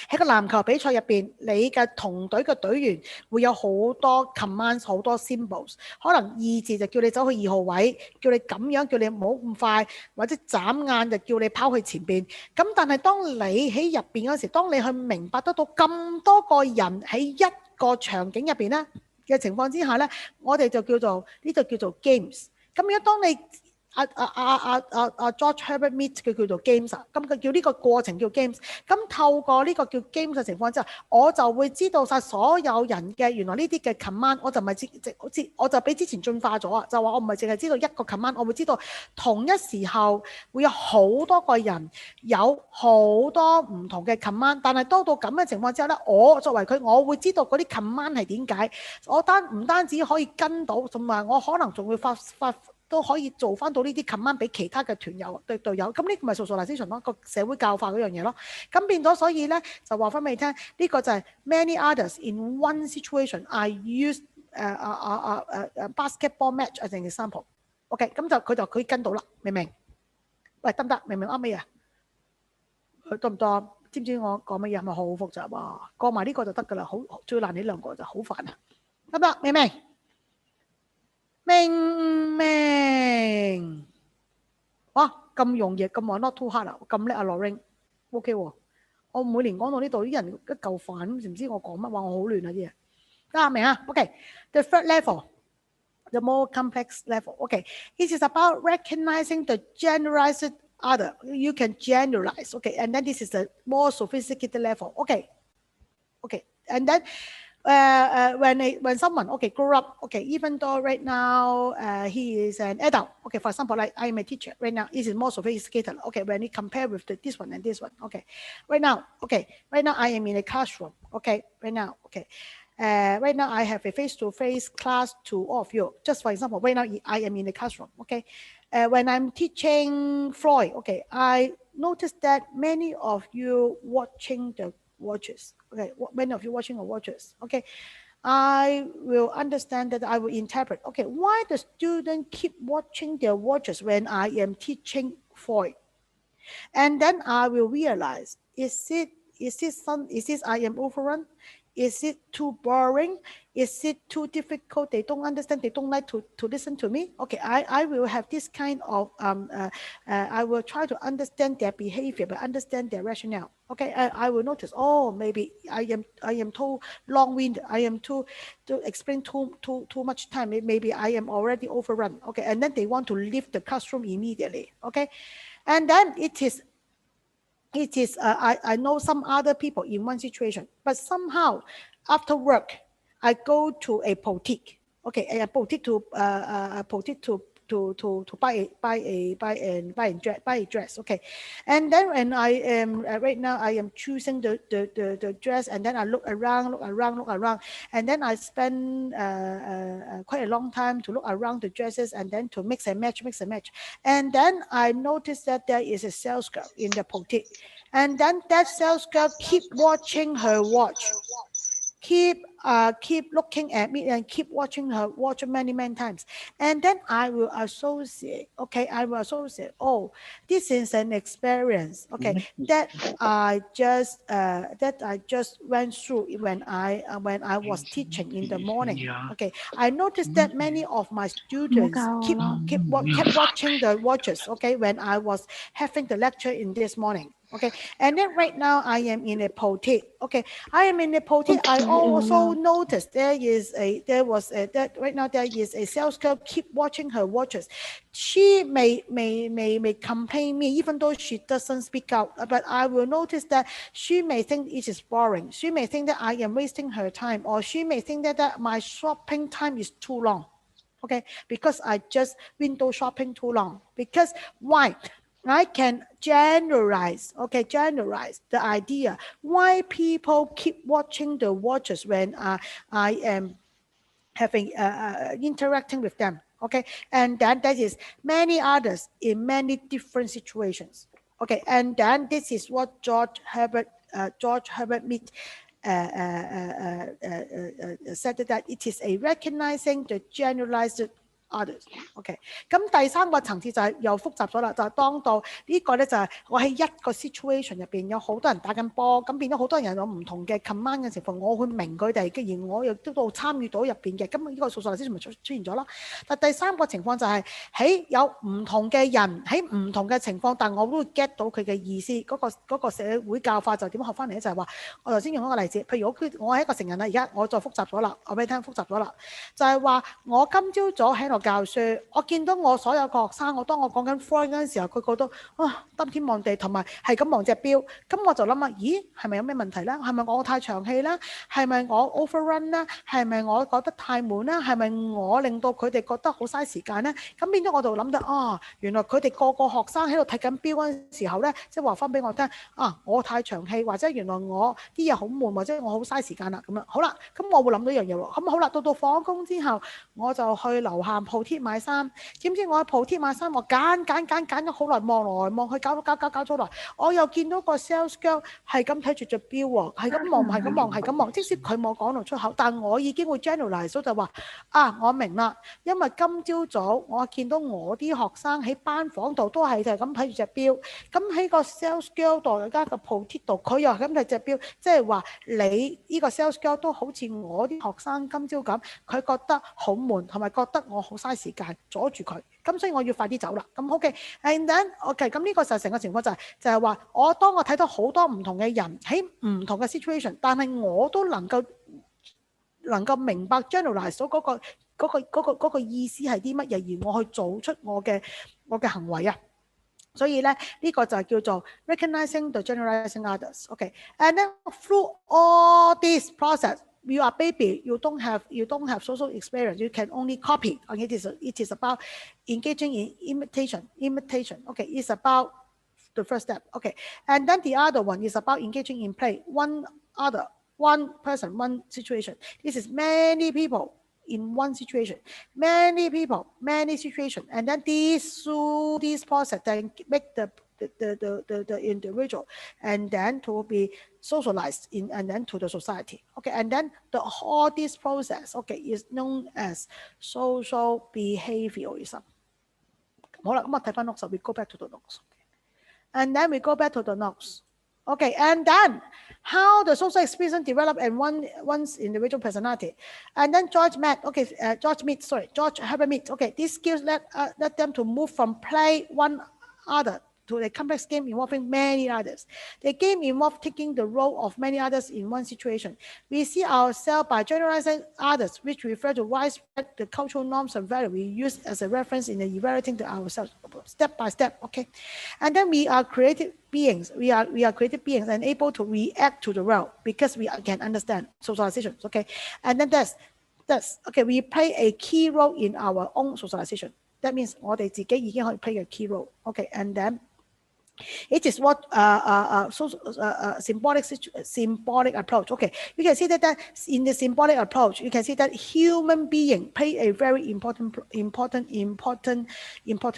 喺個籃球比賽入邊，你嘅同隊嘅隊員會有好多 commands， 好多 symbols。可能2字就叫你走去2號位，叫你咁樣，叫你唔好咁快，或者眨眼就叫你跑去前邊。咁但係當你喺入邊嗰時，當你去明白得到咁多個人喺一個場景入邊咧嘅情況之下咧，我哋就叫做呢度叫做 games。咁如果當你George Herbert Mead 佢叫做 games 啊，咁佢叫呢個過程叫 games。咁透過呢個叫 games 嘅情況之下，我就會知道晒所有人嘅原來呢啲嘅 command， 我就唔係我就比之前進化咗啊，就話我唔係淨係知道一個 command， 我會知道同一時候會有好多個人有好多唔同嘅 command， 但係到咁嘅情況之下咧，我作為佢，我會知道嗰啲 command 係點解，我唔單止可以跟到，同埋我可能仲會都可以做翻到呢啲 command 俾其他嘅團友隊友，咁呢個咪 socialization 咯，個社會教化嗰樣嘢咯。咁變咗，所以咧就話翻俾你聽，呢個就係 many others in one situation I use basketball match as an example。OK， 咁就佢就可以跟到啦，明唔明？喂，得唔得？明唔明啱乜嘢？得唔得？知唔知我講乜嘢？係咪好複雜啊？過埋呢個就得㗎啦，好最難呢兩個就好煩啊！得唔得？明唔明？明唔明？哇，咁容易，咁話 not too hard 啊，咁叻啊 Lorraine，OK 喎。我每年講到呢度，啲人一嚿飯唔知我講乜，話我好亂啊啲嘢。得明啊 ？OK，the third level，the more complex level。OK，it is about recognizing the generalized other. You can generalize. OK，and then this is a more sophisticated level. OK，and then when someone grew up, even though right now he is an adult, for example, like I am a teacher right now, this is more sophisticated, when you compare with this one and this one, right now I am in a classroom, right now I have a face-to-face class to all of you. Just for example, right now I am in a classroom, when I'm teaching Freud, I noticed that many of you watching the watches, many of you watching the watches, I will understand that I will interpret, why the student keep watching their watches when I am teaching Freud? And then I will realize, is this I am overrun? Is it too boring? Is it too difficult? They don't understand. They don't like to listen to me. I will have this kind of I will try to understand their behavior, but understand their rationale. I will notice. Oh, maybe I am too long-winded. I am to explain too much time. Maybe I am already overrun. And then they want to leave the classroom immediately. And then I know some other people in one situation, but somehow after work, I go to a boutique, a boutique to buy a dress, and then when I am right now I am choosing the dress, and then I look around, and then I spend quite a long time to look around the dresses, and then to mix and match, and then I noticed that there is a sales girl in the boutique, and then that sales girl keep watching her watch, keep looking at me and keep watching her watch many times, and then I will associate, oh, this is an experience, that I just went through when I was teaching in the morning. I noticed that many of my students kept watching the watches, when I was having the lecture in this morning. And then right now I am in a boutique. I am in a boutique. I also noticed there was a that right now there is a sales girl keep watching her watches. She may complain me even though she doesn't speak out, but I will notice that she may think it is boring. She may think that I am wasting her time, or she may think that my shopping time is too long. Because I just window shopping too long. Because why? I can generalize, generalize the idea why people keep watching the watches when I am having interacting with them. And then that is many others in many different situations. And then this is what George Herbert Mead said, that it is a recognizing the generalized others。咁第三個層次就係又複雜咗啦，就係當到呢個咧就係我喺一個 situation 入邊有好多人打緊波，咁變咗好多人有唔同嘅 command 嘅情況，我會明佢哋，既然我亦都到參與到入邊嘅，咁呢個數學先咪出現咗啦。但第三個情況就係喺有唔同嘅人喺唔同嘅情況，但我都會 get 到佢嘅意思。嗰個社會教化就點學翻嚟咧？就係話我頭先用一個例子，譬如我係一個成人啦，而家我再複雜咗啦，我俾你聽複雜咗啦，就係話我今朝早喺度教書，我見到我所有個學生，當我講緊 Freud 嗰陣時候，佢覺得擔天望地，同埋係咁望隻錶，咁我就諗啊，咦，係咪有咩問題咧？係咪我太長氣啦？係咪我 overrun 啦？係咪我覺得太悶啦？係咪我令到佢哋覺得好嘥時間咧？咁變咗我就諗到原來佢哋個個學生喺度睇緊錶嗰陣時候咧，即係話翻俾我聽我太長氣，或者原來我啲嘢好悶，或者我好嘥時間啦咁樣。好啦，咁我會諗到一樣嘢喎。咁好啦，到放工之後，我就去樓下鋪貼買衫。知唔知我喺鋪貼買衫，我揀咗好耐，望來望去，搞咗好耐，我又見到個 sales girl 係咁睇住隻錶喎，係咁望，即使佢冇講到出口，但我已經會 generalize 咗就話我明啦，因為今朝早我見到我啲學生喺班房度都係就係咁睇住隻錶，咁喺個 sales girl 度加個鋪貼度，佢又係咁睇隻錶，即係話你呢個 sales girl 都好似我啲學生今朝咁，佢覺得好悶，同埋覺得我好嘥時間，阻住佢，咁所以我要快啲走啦。咁 OK，and then OK， 咁呢個就成個情況就係話，當我睇到好多唔同嘅人喺唔同嘅 situation， 但係我都能夠明白 generalize 到嗰個意思係啲乜嘢，而我去做出我嘅行為啊。所以咧，呢個就叫做 recognizing the generalizing others。OK，and then through all this process。you are baby, you don't have social experience, you can only copy. And it is about engaging in imitation. Okay, it's about the first step. Okay, and then the other one is about engaging in play. One person, one situation. This is many people in one situation, many people, many situations, and then through this process then make the individual and then to be socialized in and then to the society. Okay, and then all this process, okay, is known as social behaviorism. 好啦，咁我睇翻 notes，we go back to the notes. And then we go back to the notes. Okay, and then how the social experience develop and one's individual personality. And then George Herbert Mead. Okay, these skills let them to move from play one other to a complex game involving many others. The game involves taking the role of many others in one situation. We see ourselves by generalizing others, which refer to widespread the cultural norms and values we use as a reference in evaluating to ourselves step by step. Okay, and then we are creative beings. We are creative beings and able to react to the world because we can understand socializations. Okay, and then that's okay. We play a key role in our own socialization. That means 我哋自己已經可以 play a key role. Okay, and then it is what symbolic approach. Okay, you can see that in the symbolic approach, you can see that human being play a very important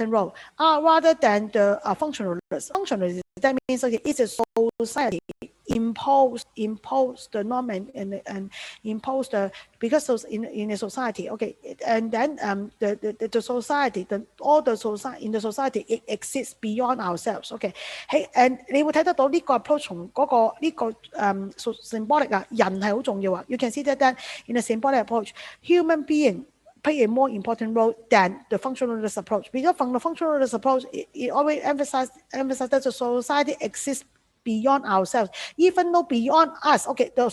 role rather than the functionalist. Functionalist, that means okay, it's a society impose the norm and impose the because in a society. Okay, and then the society, in the society it exists beyond ourselves. Okay, hey, and 你會睇得到呢個 approach 從嗰個呢個symbolic 啊，人係好重要啊。You can see that in a symbolic approach, human being play a more important role than the functionalist approach. Because from the functionalist approach, it always emphasizes that the society exists beyond ourselves, even though beyond us, okay, the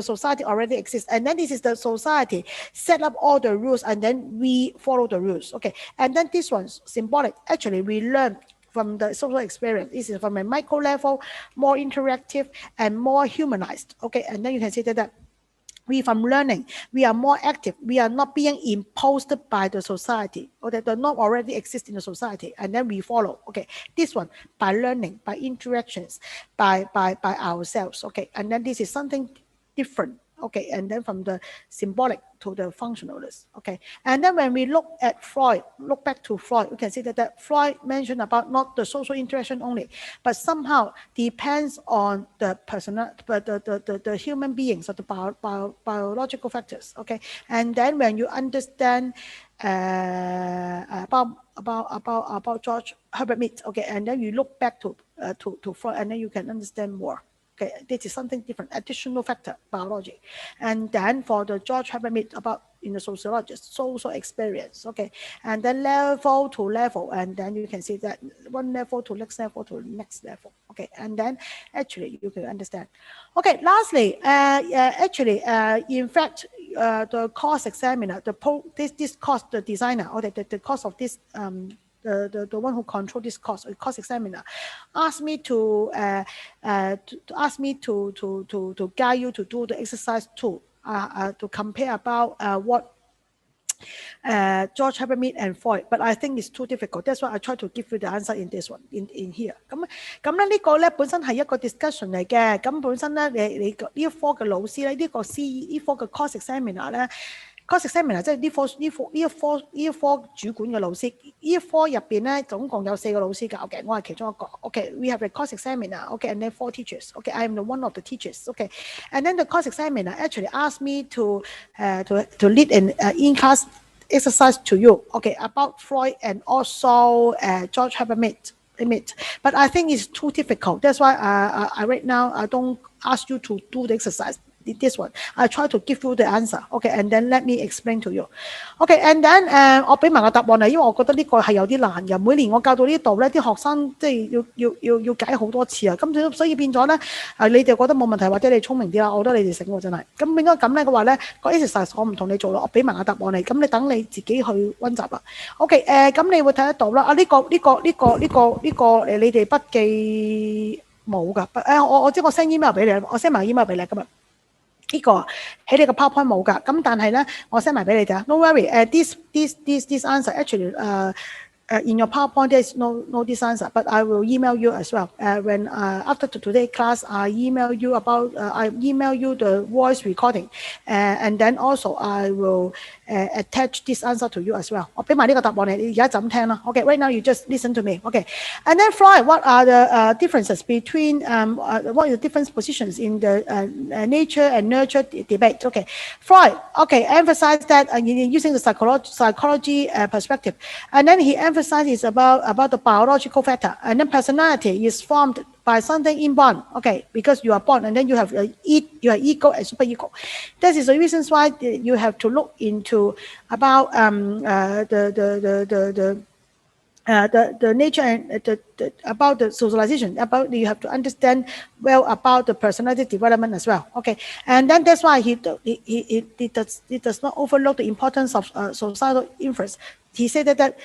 society already exists, and then this is the society set up all the rules, and then we follow the rules. Okay, and then this one's symbolic. Actually, we learn from the social experience. This is from a micro level, more interactive and more humanized. Okay, and then you can see that we from learning, we are more active. We are not being imposed by the society, or that the norm already exists in the society, and then we follow. Okay, this one by learning, by interactions, by ourselves. Okay, and then this is something different. Okay, and then from the symbolic to the functionalist. Okay, and then when we look back to Freud, you can see that Freud mentioned about not the social interaction only, but somehow depends on the personal, but the human beings or the biological factors. Okay, and then when you understand about George Herbert Mead, okay, and then you look back to Freud, and then you can understand more. Okay, this is something different, additional factor, biology. And then for the George Herbert Mead about in the sociologist, social experience, okay, and then level to level, and then you can see that one level to next level to next level, okay, and then actually you can understand. Okay, lastly, in fact, the course examiner, this course, the designer, or the course of this the one who control this course examiner, asked me to guide you to do the exercise 2 to compare about what George Herbert Mead and Freud, but I think it's too difficult. That's why I try to give you the answer in this one, in here.咁咧呢個咧本身係一個 discussion 嚟嘅。咁本身咧你呢一科嘅老師咧呢科嘅 course examiner 咧。course examiner 即係呢一科主管嘅老師，呢一科入邊咧總共有4個老師教嘅，我係其中一個。Okay, we have a course examiner. Okay, and then 4 teachers. Okay, I am the one of the teachers. Okay, and then the course examiner actually asked me to lead an in-class exercise to you. Okay, about Freud and also George Herbert Mead. But I think it's too difficult. That's why I right now I don't ask you to do the exercise. This one, I try to give you the answer, okay, and then let me explain to you, okay, and then 我俾埋個答案嚟，因為我覺得呢個係有啲難嘅。每年我教到呢度咧，啲學生即係要解好多次啊，咁所以變咗咧，你哋覺得冇問題，或者你聰明啲啦，我覺得你哋醒喎真係。咁應該咁咧嘅話咧，個 exercise 我唔同你做咯，我俾埋個答案你，咁你等你自己去溫習啦。OK， 咁你會睇得到啦。呢個你哋筆記冇㗎，我知我 send email 俾你，我 send 埋 email 俾你今日。呢個喺你個 PowerPoint 冇㗎，咁但係咧，我 send 埋俾你哋啊。No worry，this answer actually in your PowerPoint there's no this answer, but I will email you as well. When after today class, I email you the voice recording, and then also I will attach this answer to you as well. 我俾埋呢個答案你，你而家就咁聽啦。Okay, right now you just listen to me. Okay, and then Freud, what are the differences between what are the different positions in the nature and nurture debate? Okay, Freud, okay, emphasized that using the psychology perspective, and then he emphasizes about the biological factor, and then personality is formed by something inborn, okay, because you are born and then you have you are ego and super ego. This is the reasons why you have to look into about the nature and about the socialization, about you have to understand well about the personality development as well. Okay, and then that's why he does not overlook the importance of societal influence. He said that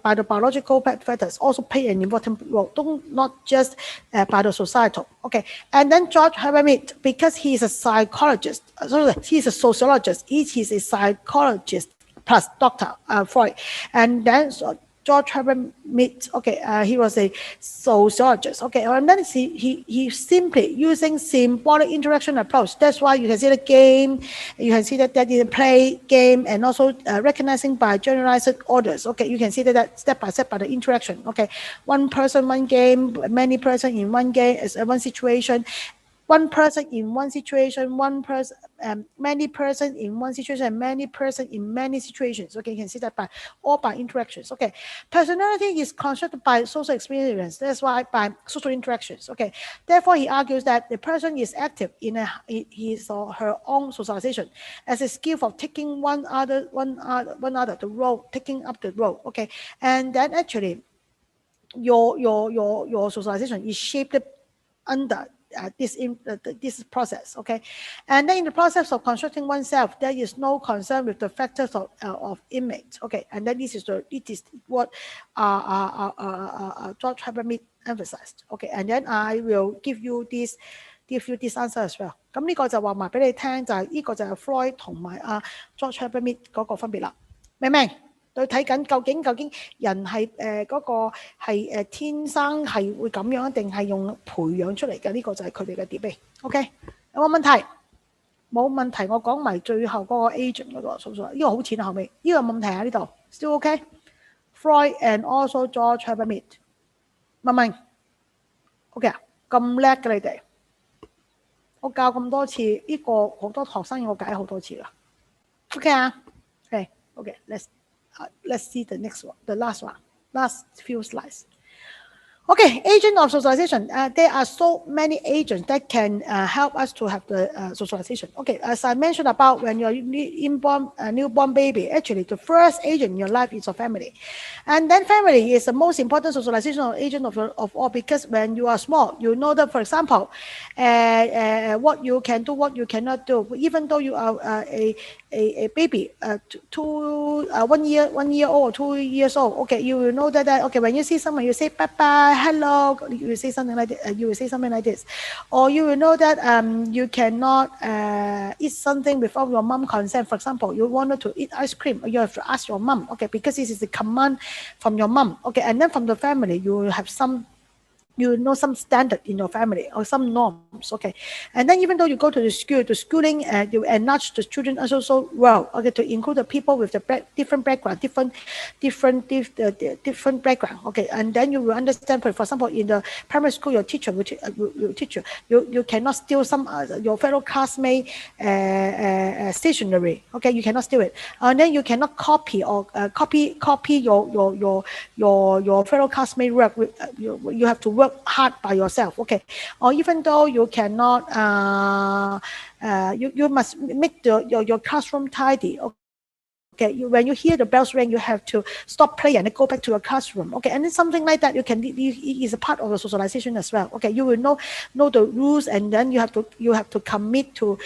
by the biological factors also play an important role, not just by the societal. Okay, and then George Herbert, because he is a psychologist, he is a sociologist, he is a psychologist plus Dr. Freud, and then George Herbert Mead, okay, he was a sociologist, okay, and then he simply using symbolic interaction approach. That's why you can see the game, you can see that they play game, and also recognizing by generalized orders. Okay, you can see that step by step by the interaction. Okay, one person, one game, many person in one game is one situation. One person in one situation, one person, many person in one situation, and many person in many situations. Okay, you can see that by all by interactions. Okay, personality is constructed by social experience. That's why by social interactions. Okay, therefore he argues that the person is active in his or her own socialization as a skill of taking one other the role, taking up the role. Okay, and then actually your socialization is shaped under this process, okay, and then in the process of constructing oneself, there is no concern with the factors of image, okay, and then it is what George Herbert emphasized, okay, and then I will give you this answer as well。咁呢個就話埋俾你聽，就係呢個就係 Freud 同埋George Herbert 嗰個分別啦，明唔明？對睇緊究竟人係嗰個係天生係會咁樣，定係用培養出嚟嘅？呢個就係佢哋嘅 debate。OK， 有冇問題？冇問題，我講埋最後嗰個 agent 嗰個數數，呢個好淺啊後尾，呢個有冇問題啊？呢度 still OK？Freud and also George Herbert，明唔明 ？OK 啊，咁叻嘅你哋，我教咁多次，呢個好多學生要我解好多次啦。OK 啊 ，OK，let's see the next one, the last few slides. Okay, agent of socialization. There are so many agents that can help us to have the socialization. Okay, as I mentioned about when you're newborn baby, actually the first agent in your life is your family. And then family is the most important socialization agent of all, because when you are small, you know that, for example, what you can do, what you cannot do. Even though you are a baby, 1 year old or 2 years old, okay, you will know that okay, when you see someone, you say bye bye, hello, you will say something like this, or you will know that you cannot eat something without your mom consent. For example, you wanted to eat ice cream, you have to ask your mom, okay, because this is the command from your mom, okay, and then from the family you will have some standard in your family or some norms, okay, and then even though you go to the schooling, you enlarge the children also so well, okay, to include the people with the different background, different background, okay, and then you will understand. For example, in the primary school, your teacher will teach you cannot steal some your fellow classmate stationery, okay, you cannot steal it, and then you cannot copy or copy your fellow classmate work. You have to work hard by yourself, okay, or even though you cannot you must make your classroom tidy, okay, when you hear the bells ring, you have to stop playing and go back to your classroom, okay, and then something like that. It is a part of the socialization as well, okay, you will know the rules, and then you have to commit to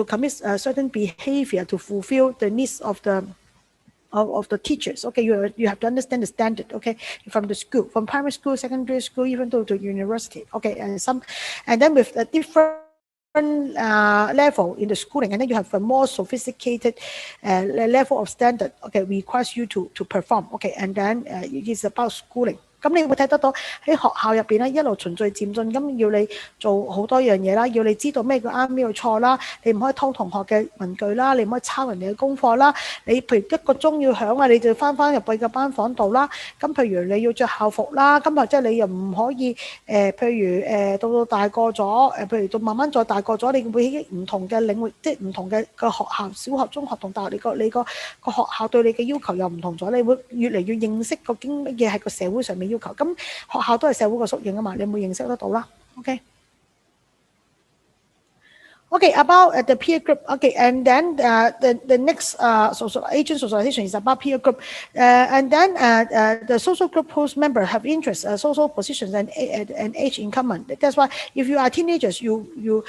commit certain behavior to fulfill the needs of the teachers, okay, you have to understand the standard, okay, from the school, from primary school, secondary school, even to university, okay, and then with the different different level in the schooling, and then you have a more sophisticated level of standard. Okay, requires you to perform. Okay, and then it is about schooling.咁你會睇得到喺學校入邊咧，一路循序漸進，咁要你做好多樣嘢啦，要你知道咩叫啱咩叫錯啦，你唔可以偷同學嘅文具啦，你唔可以抄人哋嘅功課啦，你譬如一個鐘要響啊，你就翻入去嘅班房度啦。咁譬如你要着校服啦，咁或者你又唔可以譬如到大個咗譬如到慢慢再大個咗，你會喺唔同嘅領域，即係唔同嘅學校，小學、中學同大學，你個學校對你嘅要求又唔同咗，你會越嚟越認識究竟乜嘢係個社會上面要求。咁學校都係社會嘅縮影啊嘛，你會認識得到啦。OK。Okay, about the peer group. Okay, and then the next social agent socialization is about peer group, and then the social group whose members have interests, social positions, and age in common. That's why if you are teenagers, you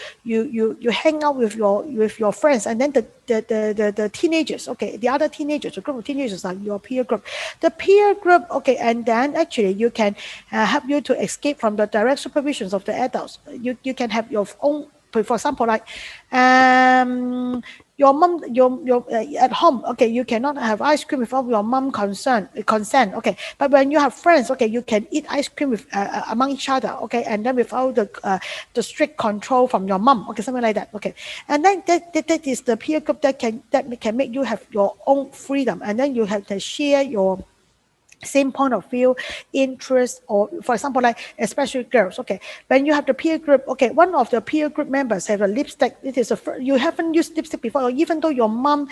hang out with your friends, and then the teenagers, okay, the other teenagers, the group of teenagers are your peer group. The peer group, okay, and then actually you can help you to escape from the direct supervisions of the adults. You can have your own. For example, like your mom, your at home, okay, you cannot have ice cream without your mom consent, okay. But when you have friends, okay, you can eat ice cream with among each other, okay, and then without the strict control from your mom, okay, something like that, okay. And then that is the peer group that can make you have your own freedom, and then you have to share your same point of view, interest, or for example, like especially girls. Okay, when you have the peer group, okay, one of the peer group members have a lipstick. It is you haven't used lipstick before, or even though your mom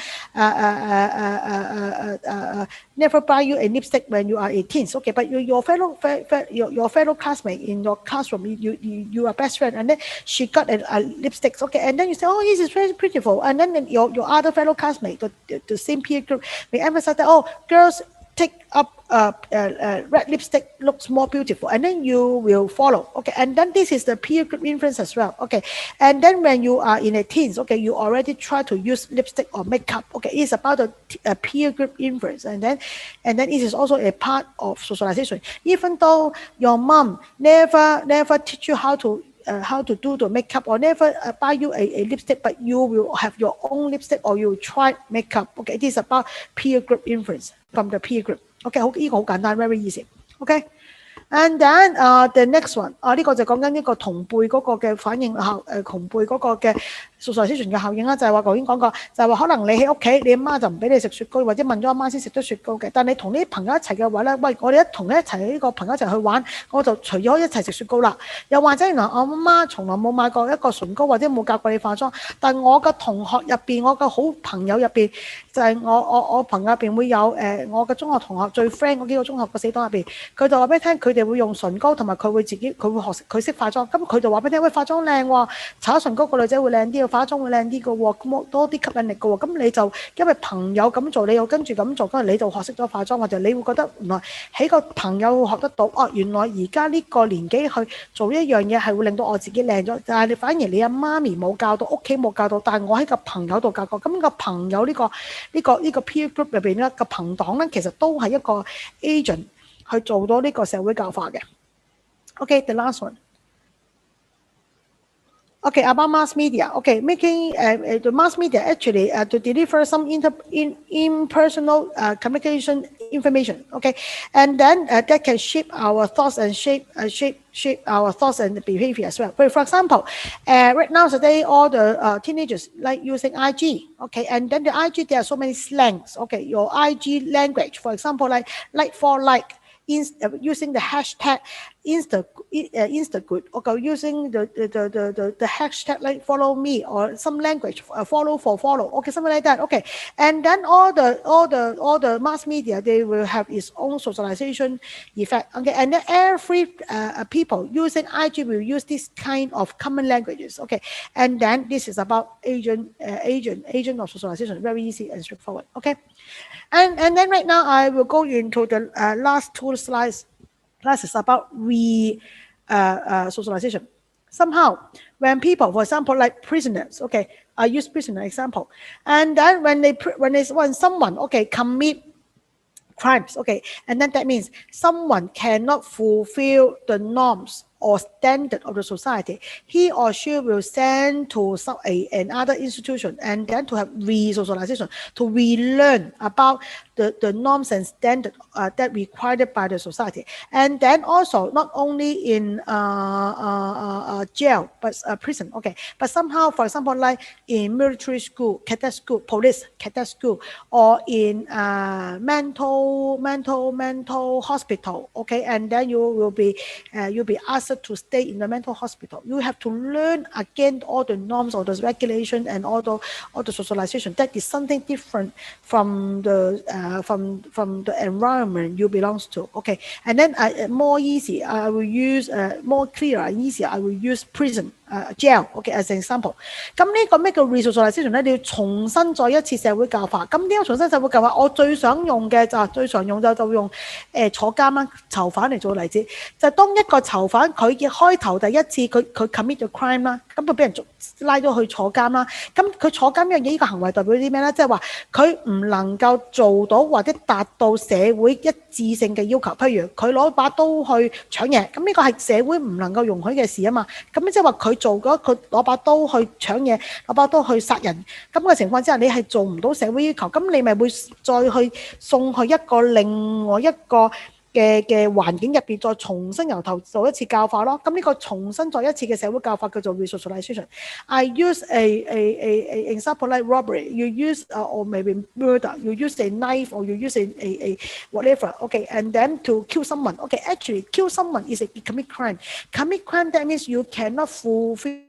never buy you a lipstick when you are 18. Okay, but your fellow classmate in your classroom, you are best friend, and then she got a lipstick. Okay, and then you say, oh, this is very beautiful, and then your other fellow classmate, the same peer group, may emphasize that, oh, girls take up red lipstick looks more beautiful, and then you will follow. Okay, and then this is the peer group influence as well. Okay, and then when you are in a teens, okay, you already try to use lipstick or makeup. Okay, it's about a peer group influence, and then it is also a part of socialization. Even though your mom never teach you how to do the makeup, or never buy you a lipstick, but you will have your own lipstick, or you will try makeup. Okay, it is about peer group influence from the peer group. Okay, 呢個好簡單 very easy. Okay, and then the next one 呢個就講緊一個同輩嗰個嘅反應同輩嗰個嘅socialization嘅效應啦，就係話頭先講過，就係話可能你喺屋企，你阿媽就唔俾你食雪糕，或者問咗阿媽先食得雪糕嘅。但你同啲朋友一齊嘅話咧，喂，我哋一齊呢個朋友一齊去玩，我就除咗一齊食雪糕啦。又或者原來我阿媽從來冇買過一個唇膏，或者冇教過你化妝，但我嘅同學入邊，我嘅好朋友入邊，就係我朋友入邊會有我嘅中學同學最 friend 嗰幾個中學嘅死黨入邊，佢就話俾你聽，佢哋會用唇膏，同埋佢會學識佢識化妝，咁佢就話俾你聽，喂，化妝靚喎，搽唇膏個女仔會靚啲。化妝會靚啲嘅喎，咁多啲吸引力嘅喎，咁你就因為朋友咁做，你又跟住咁做，跟住你就學識咗化妝，或者你會覺得原來喺個朋友學得到，哦，原來而家呢個年紀去做一樣嘢係會令到我自己靚咗，但係你反而你阿媽咪冇教到，屋企冇教到，但係我喺個朋友度教過，咁個朋友呢個 peer group 入邊咧個朋黨咧，其實都係一個 agent 去做到呢個社會教化嘅。Okay, the last one. Okay, about mass media. Okay, making the mass media actually to deliver some impersonal communication information. Okay, and then that can shape our thoughts and shape our thoughts and behavior as well. For example, right now today all the teenagers like using IG. Okay, and then the IG there are so many slangs. Okay, your IG language. For example, like for like. Using the hashtag Instagood, or using the hashtag like follow me, or some language follow for follow, okay, something like that. Okay, and then all the mass media, they will have its own socialization effect. Okay, and then every people using IG will use this kind of common languages. Okay, and then this is about agent of socialization, very easy and straightforward. Okay. And then right now I will go into the last two slides. Classes about socialization. Somehow, when people, for example, like prisoners, okay, I use prisoner example, and then when someone, okay, commit crimes, okay, and then that means someone cannot fulfill the norms or standard of the society, he or she will send to another institution, and then to have re-socialization, to relearn about the norms and standard that required by the society. And then also not only in jail, but prison, okay, but somehow, for example, like in military school, cadet school, police cadet school, or in mental hospital, okay, and then you'll be asked to stay in the mental hospital. You have to learn again all the norms, all the regulation, and all the socialization. That is something different from the environment you belongs to. Okay, and then more easy, I will use more clear and easier, I will use prison jail, okay, as an example. 咁呢個咩叫 resocialization 咧？你要重新再一次社會教化。咁點解重新社會教化？我最想用嘅最常用就用坐監啦，囚犯嚟做例子。就當一個囚犯佢嘅開頭第一次佢 commit 咗 crime 啦，咁佢俾人拉咗去坐監啦。咁佢坐監呢樣嘢，呢個行為代表啲咩咧？即係話佢唔能夠做到或者達到社會一致性嘅要求。譬如佢攞把刀去搶嘢，咁呢個係社會唔能夠容許嘅事啊嘛。咁即係話佢做咗佢攞把刀去搶嘢，攞把刀去殺人，咁嘅情況之下，你係做唔到社會要求，咁你咪會再去送去一個另外一個嘅環境入邊，再重新由頭做一次教化咯。咁呢個重新再一次嘅社會教化叫做 resocialization. I use a example like robbery. You use or maybe murder. You use a knife or you use a whatever. Okay, and then to kill someone. Okay, actually, kill someone is a commit crime. Commit crime, that means you cannot fulfill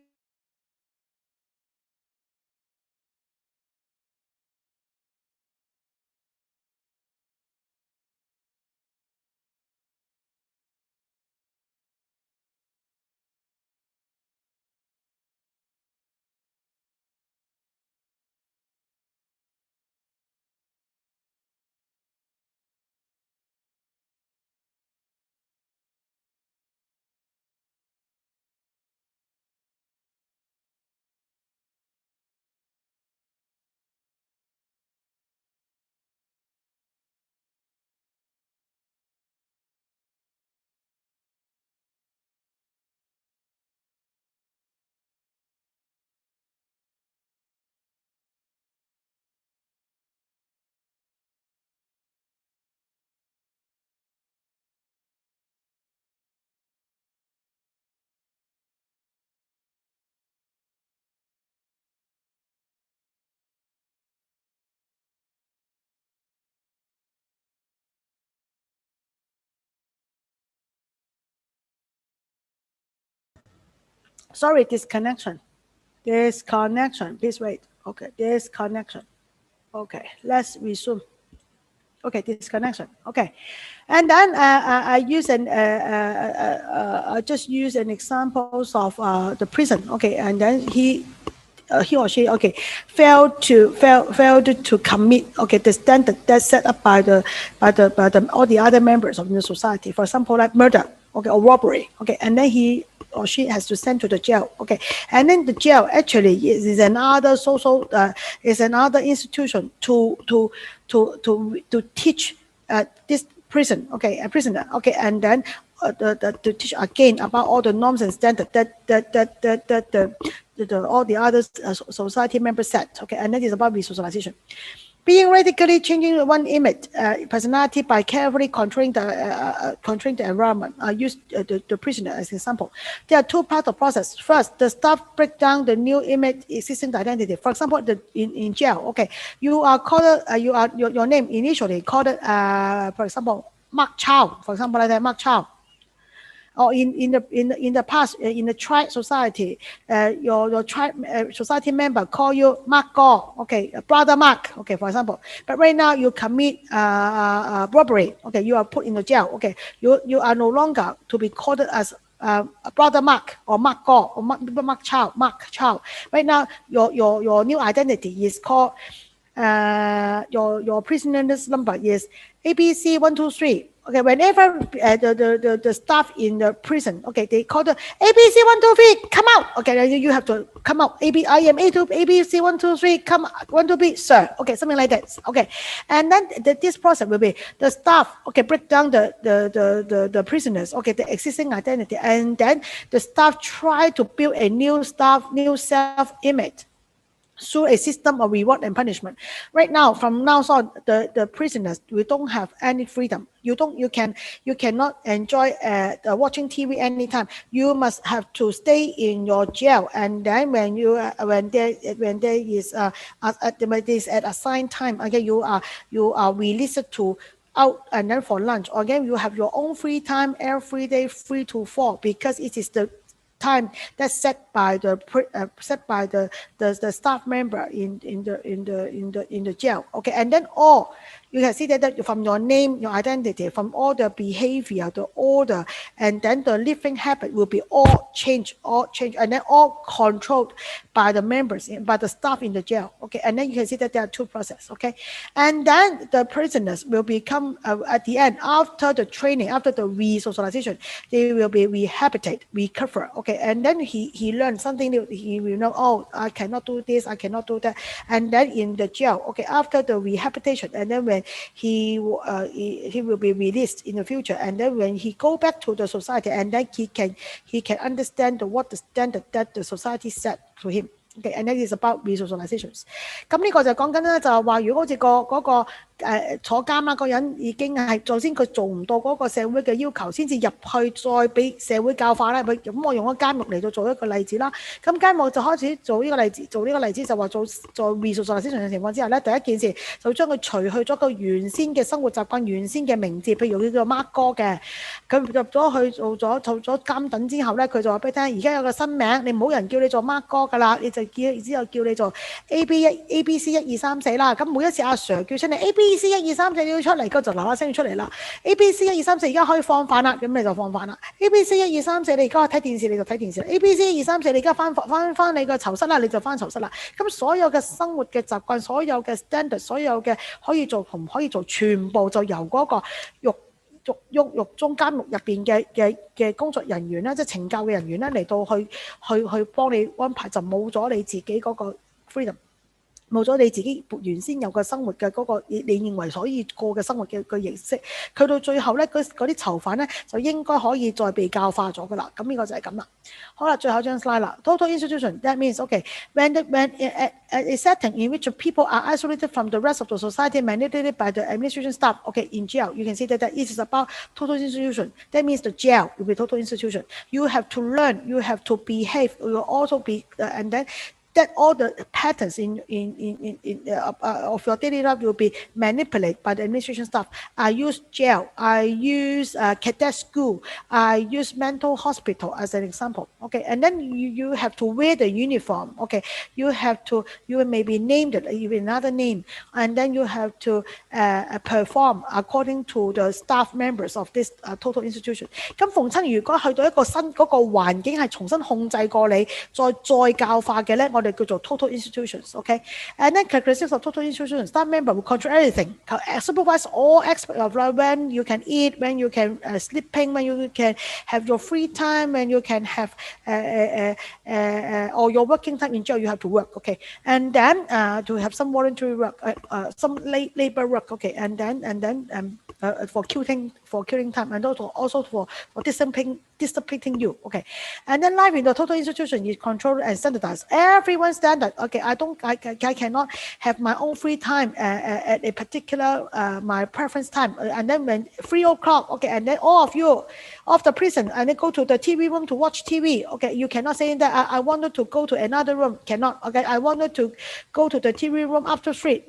sorry, disconnection. Please wait. Okay, disconnection. Okay, let's resume. Okay, disconnection. Okay, and then I use I just use an examples of the prison. Okay, and then he or she, okay, failed to commit, okay, the standard that's set up by the all the other members of the society. For example, like murder, okay, or robbery, okay, and then he or she has to send to the jail, okay, and then the jail actually is another social is another institution to teach this prison, okay, a prisoner, okay, and then to teach again about all the norms and standards that all the other society members set, okay, and that is about resocialization. Being radically changing one image, personality by carefully controlling the environment. Use the prisoner as an example. There are two parts of process. First, the staff break down the new image existing identity. For example, in jail, okay, you are called your name initially called for example Mark Chow. For example, like that, Mark Chow. Or in the past, in the tribe society, your tribe society member call you Mark Go, okay, brother Mark, okay, for example. But right now you commit robbery, okay, you are put in the jail, okay, you are no longer to be called as brother Mark or Mark Go or Mark Chow. Right now your new identity is called your prisoner's number is ABC 123. Okay, whenever the staff in the prison, okay, they call the ABC 1 2 3, come out. Okay, then you have to come out. I am ABC 1 2 3, come 1 2 3, sir. Okay, something like that. Okay, and then this process will be the staff. Okay, break down the prisoners. Okay, the existing identity, and then the staff try to build a new staff, new self image through a system of reward and punishment. Right now, from now on, the prisoners, we don't have any freedom. You cannot enjoy watching TV anytime. You must have to stay in your jail, and then when there is at assigned time, again you are released to out and then for lunch. Again, you have your own free time every day, 3 to 4, because it is the time that's set by the staff member in the jail. Okay, and then all you can see that from your name, your identity, from all the behavior, the order, and then the living habit will be all changed, and then all controlled by the members, by the staff in the jail. Okay, and then you can see that there are two processes. Okay, and then the prisoners will become at the end, after the training, after the re-socialization, they will be rehabilitate, recover. Okay, and then he learned something new. He will know, oh, I cannot do this, I cannot do that. And then in the jail, okay, after the rehabilitation, and then when he will be released in the future, and then when he go back to the society, and then he can understand what the standard that the society set to him. Okay, and that is about resocializations。咁呢個就講緊咧，就係話如果好似坐監啦，個人已經係首先佢做唔到嗰個社會嘅要求，先至入去再俾社會教化咧。咁我用咗監獄嚟到做一個例子啦。咁監獄就開始做呢個例子，就話在 resocialization 嘅情況之下咧，第一件事就將佢除去咗個原先嘅生活習慣、原先嘅名字，譬如佢叫 Mark 哥嘅，佢入咗去做咗監等之後咧，佢就話俾你聽，而家有個新名，你冇人叫你做 Mark 哥㗎啦，你就之後叫你做 ABC 1 2 3 4啦。咁每一次阿 Sir 叫出你 ABC 1 2 3 4，你要出嚟，佢就嗱嗱聲要出嚟啦。ABC 1 2 3 4而家可以放飯啦，咁你就放飯啦。ABC 1 2 3 4你而家睇電視你就睇電視啦。ABC 1 2 3 4你而家翻你個囚室啦，你就翻囚室啦。咁所有嘅生活嘅習慣，所有嘅 standard， 所有嘅可以做同唔可以做，全部就由嗰個獄中監獄入邊嘅工作人員咧，即係懲教嘅人員咧嚟到去幫你安排，就冇咗你自己嗰個 freedom。冇咗你自己原先有個生活嘅嗰個你認為可以過嘅生活嘅形式，去到最後咧，嗰啲囚犯咧就應該可以再被教化咗噶啦。咁呢個就係咁啦。好啦，最後一張 slide 啦。Total institution that means okay when a setting in which people are isolated from the rest of the society manipulated by the administration staff. Okay, in jail you can see that it is about total institution. That means the jail will be total institution. You have to learn, you have to behave, you will also be and then that all the patterns of your daily life will be manipulated by the administration staff. I use jail, I use cadet school, I use mental hospital as an example. Okay, and then you have to wear the uniform. Okay, you may be named even another name, and then you have to perform according to the staff members of this total institution. 咁逢親如果去到一個新嗰個環境係重新控制過你，再教化嘅咧，我哋叫做 total institutions. Okay, and then characteristics of total institutions: staff member will control everything, supervise all aspects of life. When you can eat, when you can sleeping, when you can have your free time, when you can have or your working time in jail, you have to work. Okay, and then to have some voluntary work, some labor work. Okay, and then for killing time, and also for disciplining you. Okay, and then life in the total institution is controlled and standardized. Everyone's standard. Okay, I cannot have my own free time at a particular my preference time. And then when 3 o'clock, okay, and then all of you off the prison and then go to the TV room to watch TV. Okay, you cannot say that I wanted to go to another room. Cannot. Okay, I wanted to go to the TV room after 3,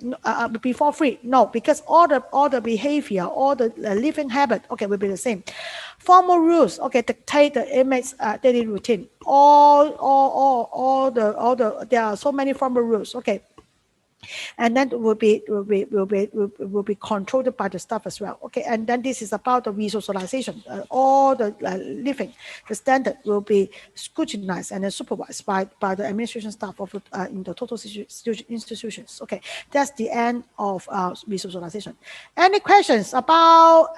before 3. No, because all the behavior, all the living habit, okay, will be the same. Formal rules, okay, dictate the inmate's daily routine. All the there are so many formal rules. Okay, and then will be controlled by the staff as well. Okay, and then this is about the resocialization. All the living, the standard will be scrutinized and then supervised by the administration staff of in the total institutions. Okay, that's the end of resocialization. Any questions about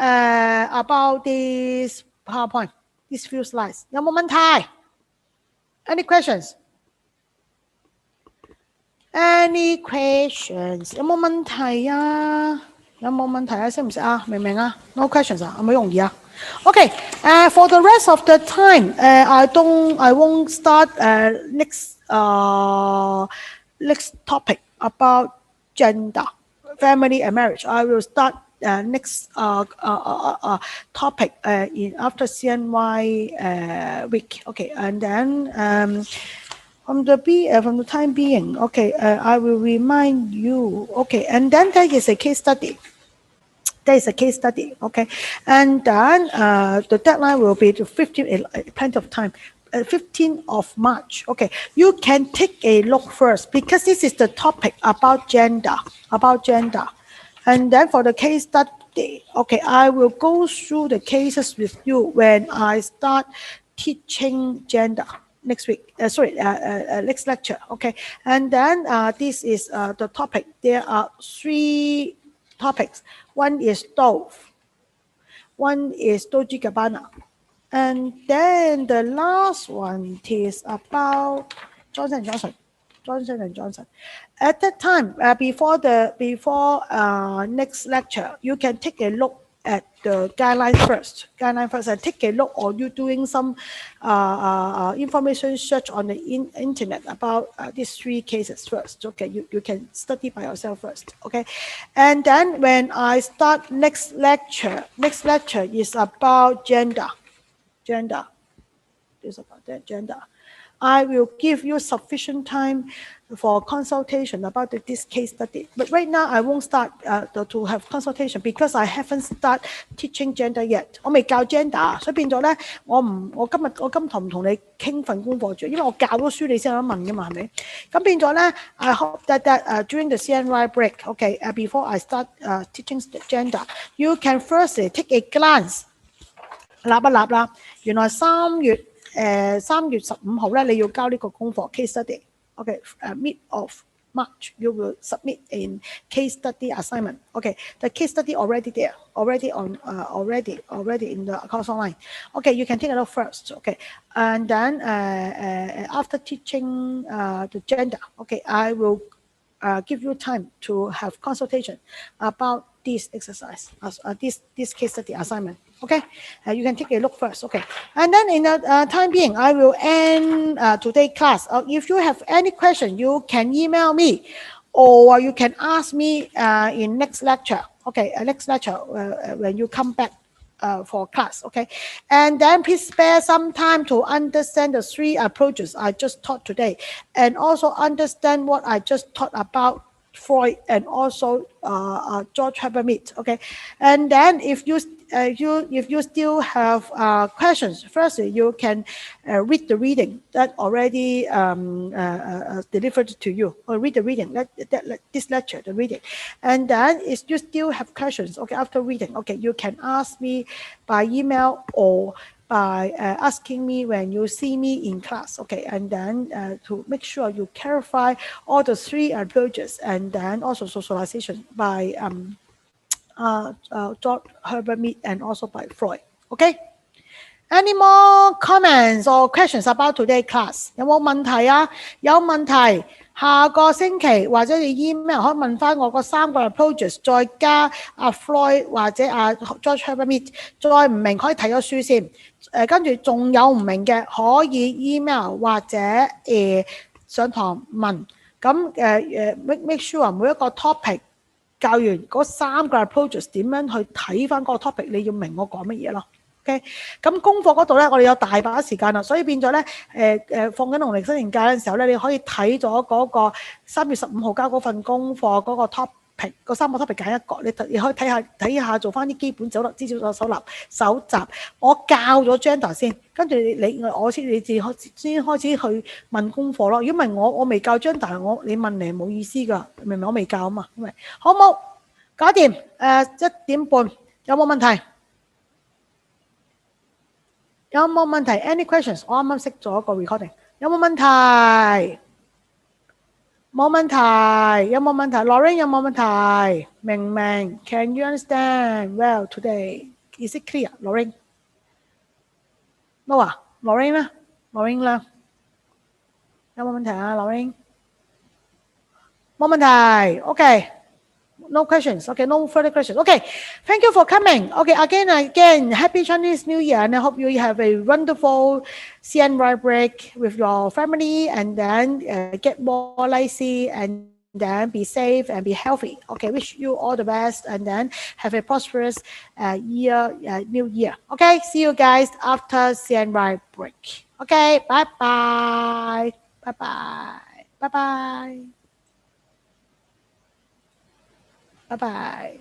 this PowerPoint? These few slides 有冇問題 ？Any questions? Any questions？有冇問題啊？有冇問題啊？識唔識啊？明唔明啊？No questions 啊？係咪容易啊？Okay, for the rest of the time, I won't start next topic about gender, family and marriage. I will start next topic in after CNY week. Okay, and then from the time being, okay, I will remind you. Okay, and then there is a case study. There is a case study, okay, and then the deadline will be to 15, plenty of time, 15th of March. Okay, you can take a look first because this is the topic about gender, and then for the case study, okay, I will go through the cases with you when I start teaching gender next week. Next lecture. Okay, and then this is the topic. There are 3 topics. One is stove. One is Dolce Gabbana. And then the last one is about Johnson & Johnson. Johnson & Johnson. At that time, before next lecture, you can take a look at the guidelines first, and take a look, or you doing some information search on the internet about these 3 cases first. Okay, you can study by yourself first. Okay, and then when I start next lecture is about gender. Is about that gender. I will give you sufficient time for consultation about this case study. But right now, I won't start to have consultation because I haven't started teaching gender yet. 我未教 gender， 所以變咗咧，我今堂唔同你傾份功課住，因為我教咗書你先有得問㗎嘛，係咪？咁變咗咧 I hope that during the CNY break, okay, before I start teaching gender, you can firstly take a glance。立一立啦，原來3月15號咧，你要交呢個功課 case study。Okay, mid of March you will submit a case study assignment. Okay, the case study already there, already in the course online. Okay, you can take a look first. Okay, and then after teaching the gender, okay, I will give you time to have consultation about this exercise, this case study assignment. Okay, you can take a look first. Okay, and then in the time being, I will end today's class. If you have any question, you can email me, or you can ask me in next lecture. Okay, next lecture when you come back for class. Okay, and then please spare some time to understand the 3 approaches I just taught today, and also understand what I just taught about Freud and also George Herbert Mead. Okay, and then if you still have questions, firstly you can read the reading that already delivered to you, or read the reading, this lecture, the reading, and then if you still have questions, okay, after reading, okay, you can ask me by email or by asking me when you see me in class. Okay, and then to make sure you clarify all the 3 approaches, and then also socialization by George Herbert Mead and also by Freud. Okay, any more comments or questions about today's class？ 有冇問題啊？有問題，下個星期或者你 email 可以問翻我嗰3個 approaches， 再加Freud 或者George Herbert Mead， 再唔明可以睇咗書先。跟住仲有唔明嘅可以 email 或者上堂問。咁make sure 每一個 topic 教完嗰3個 approaches 點樣去睇翻嗰個 topic， 你要明我講乜嘢咯。OK， 咁功課嗰度咧，我哋有大把時間啦，所以變咗咧，放緊農曆新年假嘅時候咧，你可以睇咗嗰個3月15號交嗰份功課嗰個 topic topic，嗰3個 topic 揀一個，你可以睇下做翻啲基本資料搜集。我教咗 Janda 先，跟住我先開始去問功課咯。如果唔係我未教 Janda，你問嚟冇意思㗎，明明我未教啊嘛，係咪？好冇？搞掂1點半，有冇問題？有冇問題 ？Any questions？我啱啱熄咗個 recording，有冇問題？冇問題，有冇問題 ？Lorraine 有冇問題？明明 Can you understand well today? Is it clear, Lorraine? No 啊 ，Lorraine 咧，Lorraine 咧，有冇問題啊？Lorraine 冇問題，OK。No questions. Okay, no further questions. Okay, thank you for coming. Okay, again, Happy Chinese New Year, and I hope you have a wonderful CNY break with your family, and then get more lazy, and then be safe and be healthy. Okay, wish you all the best, and then have a prosperous New Year. Okay, see you guys after CNY break. Okay, bye bye, bye bye, bye bye. Bye bye.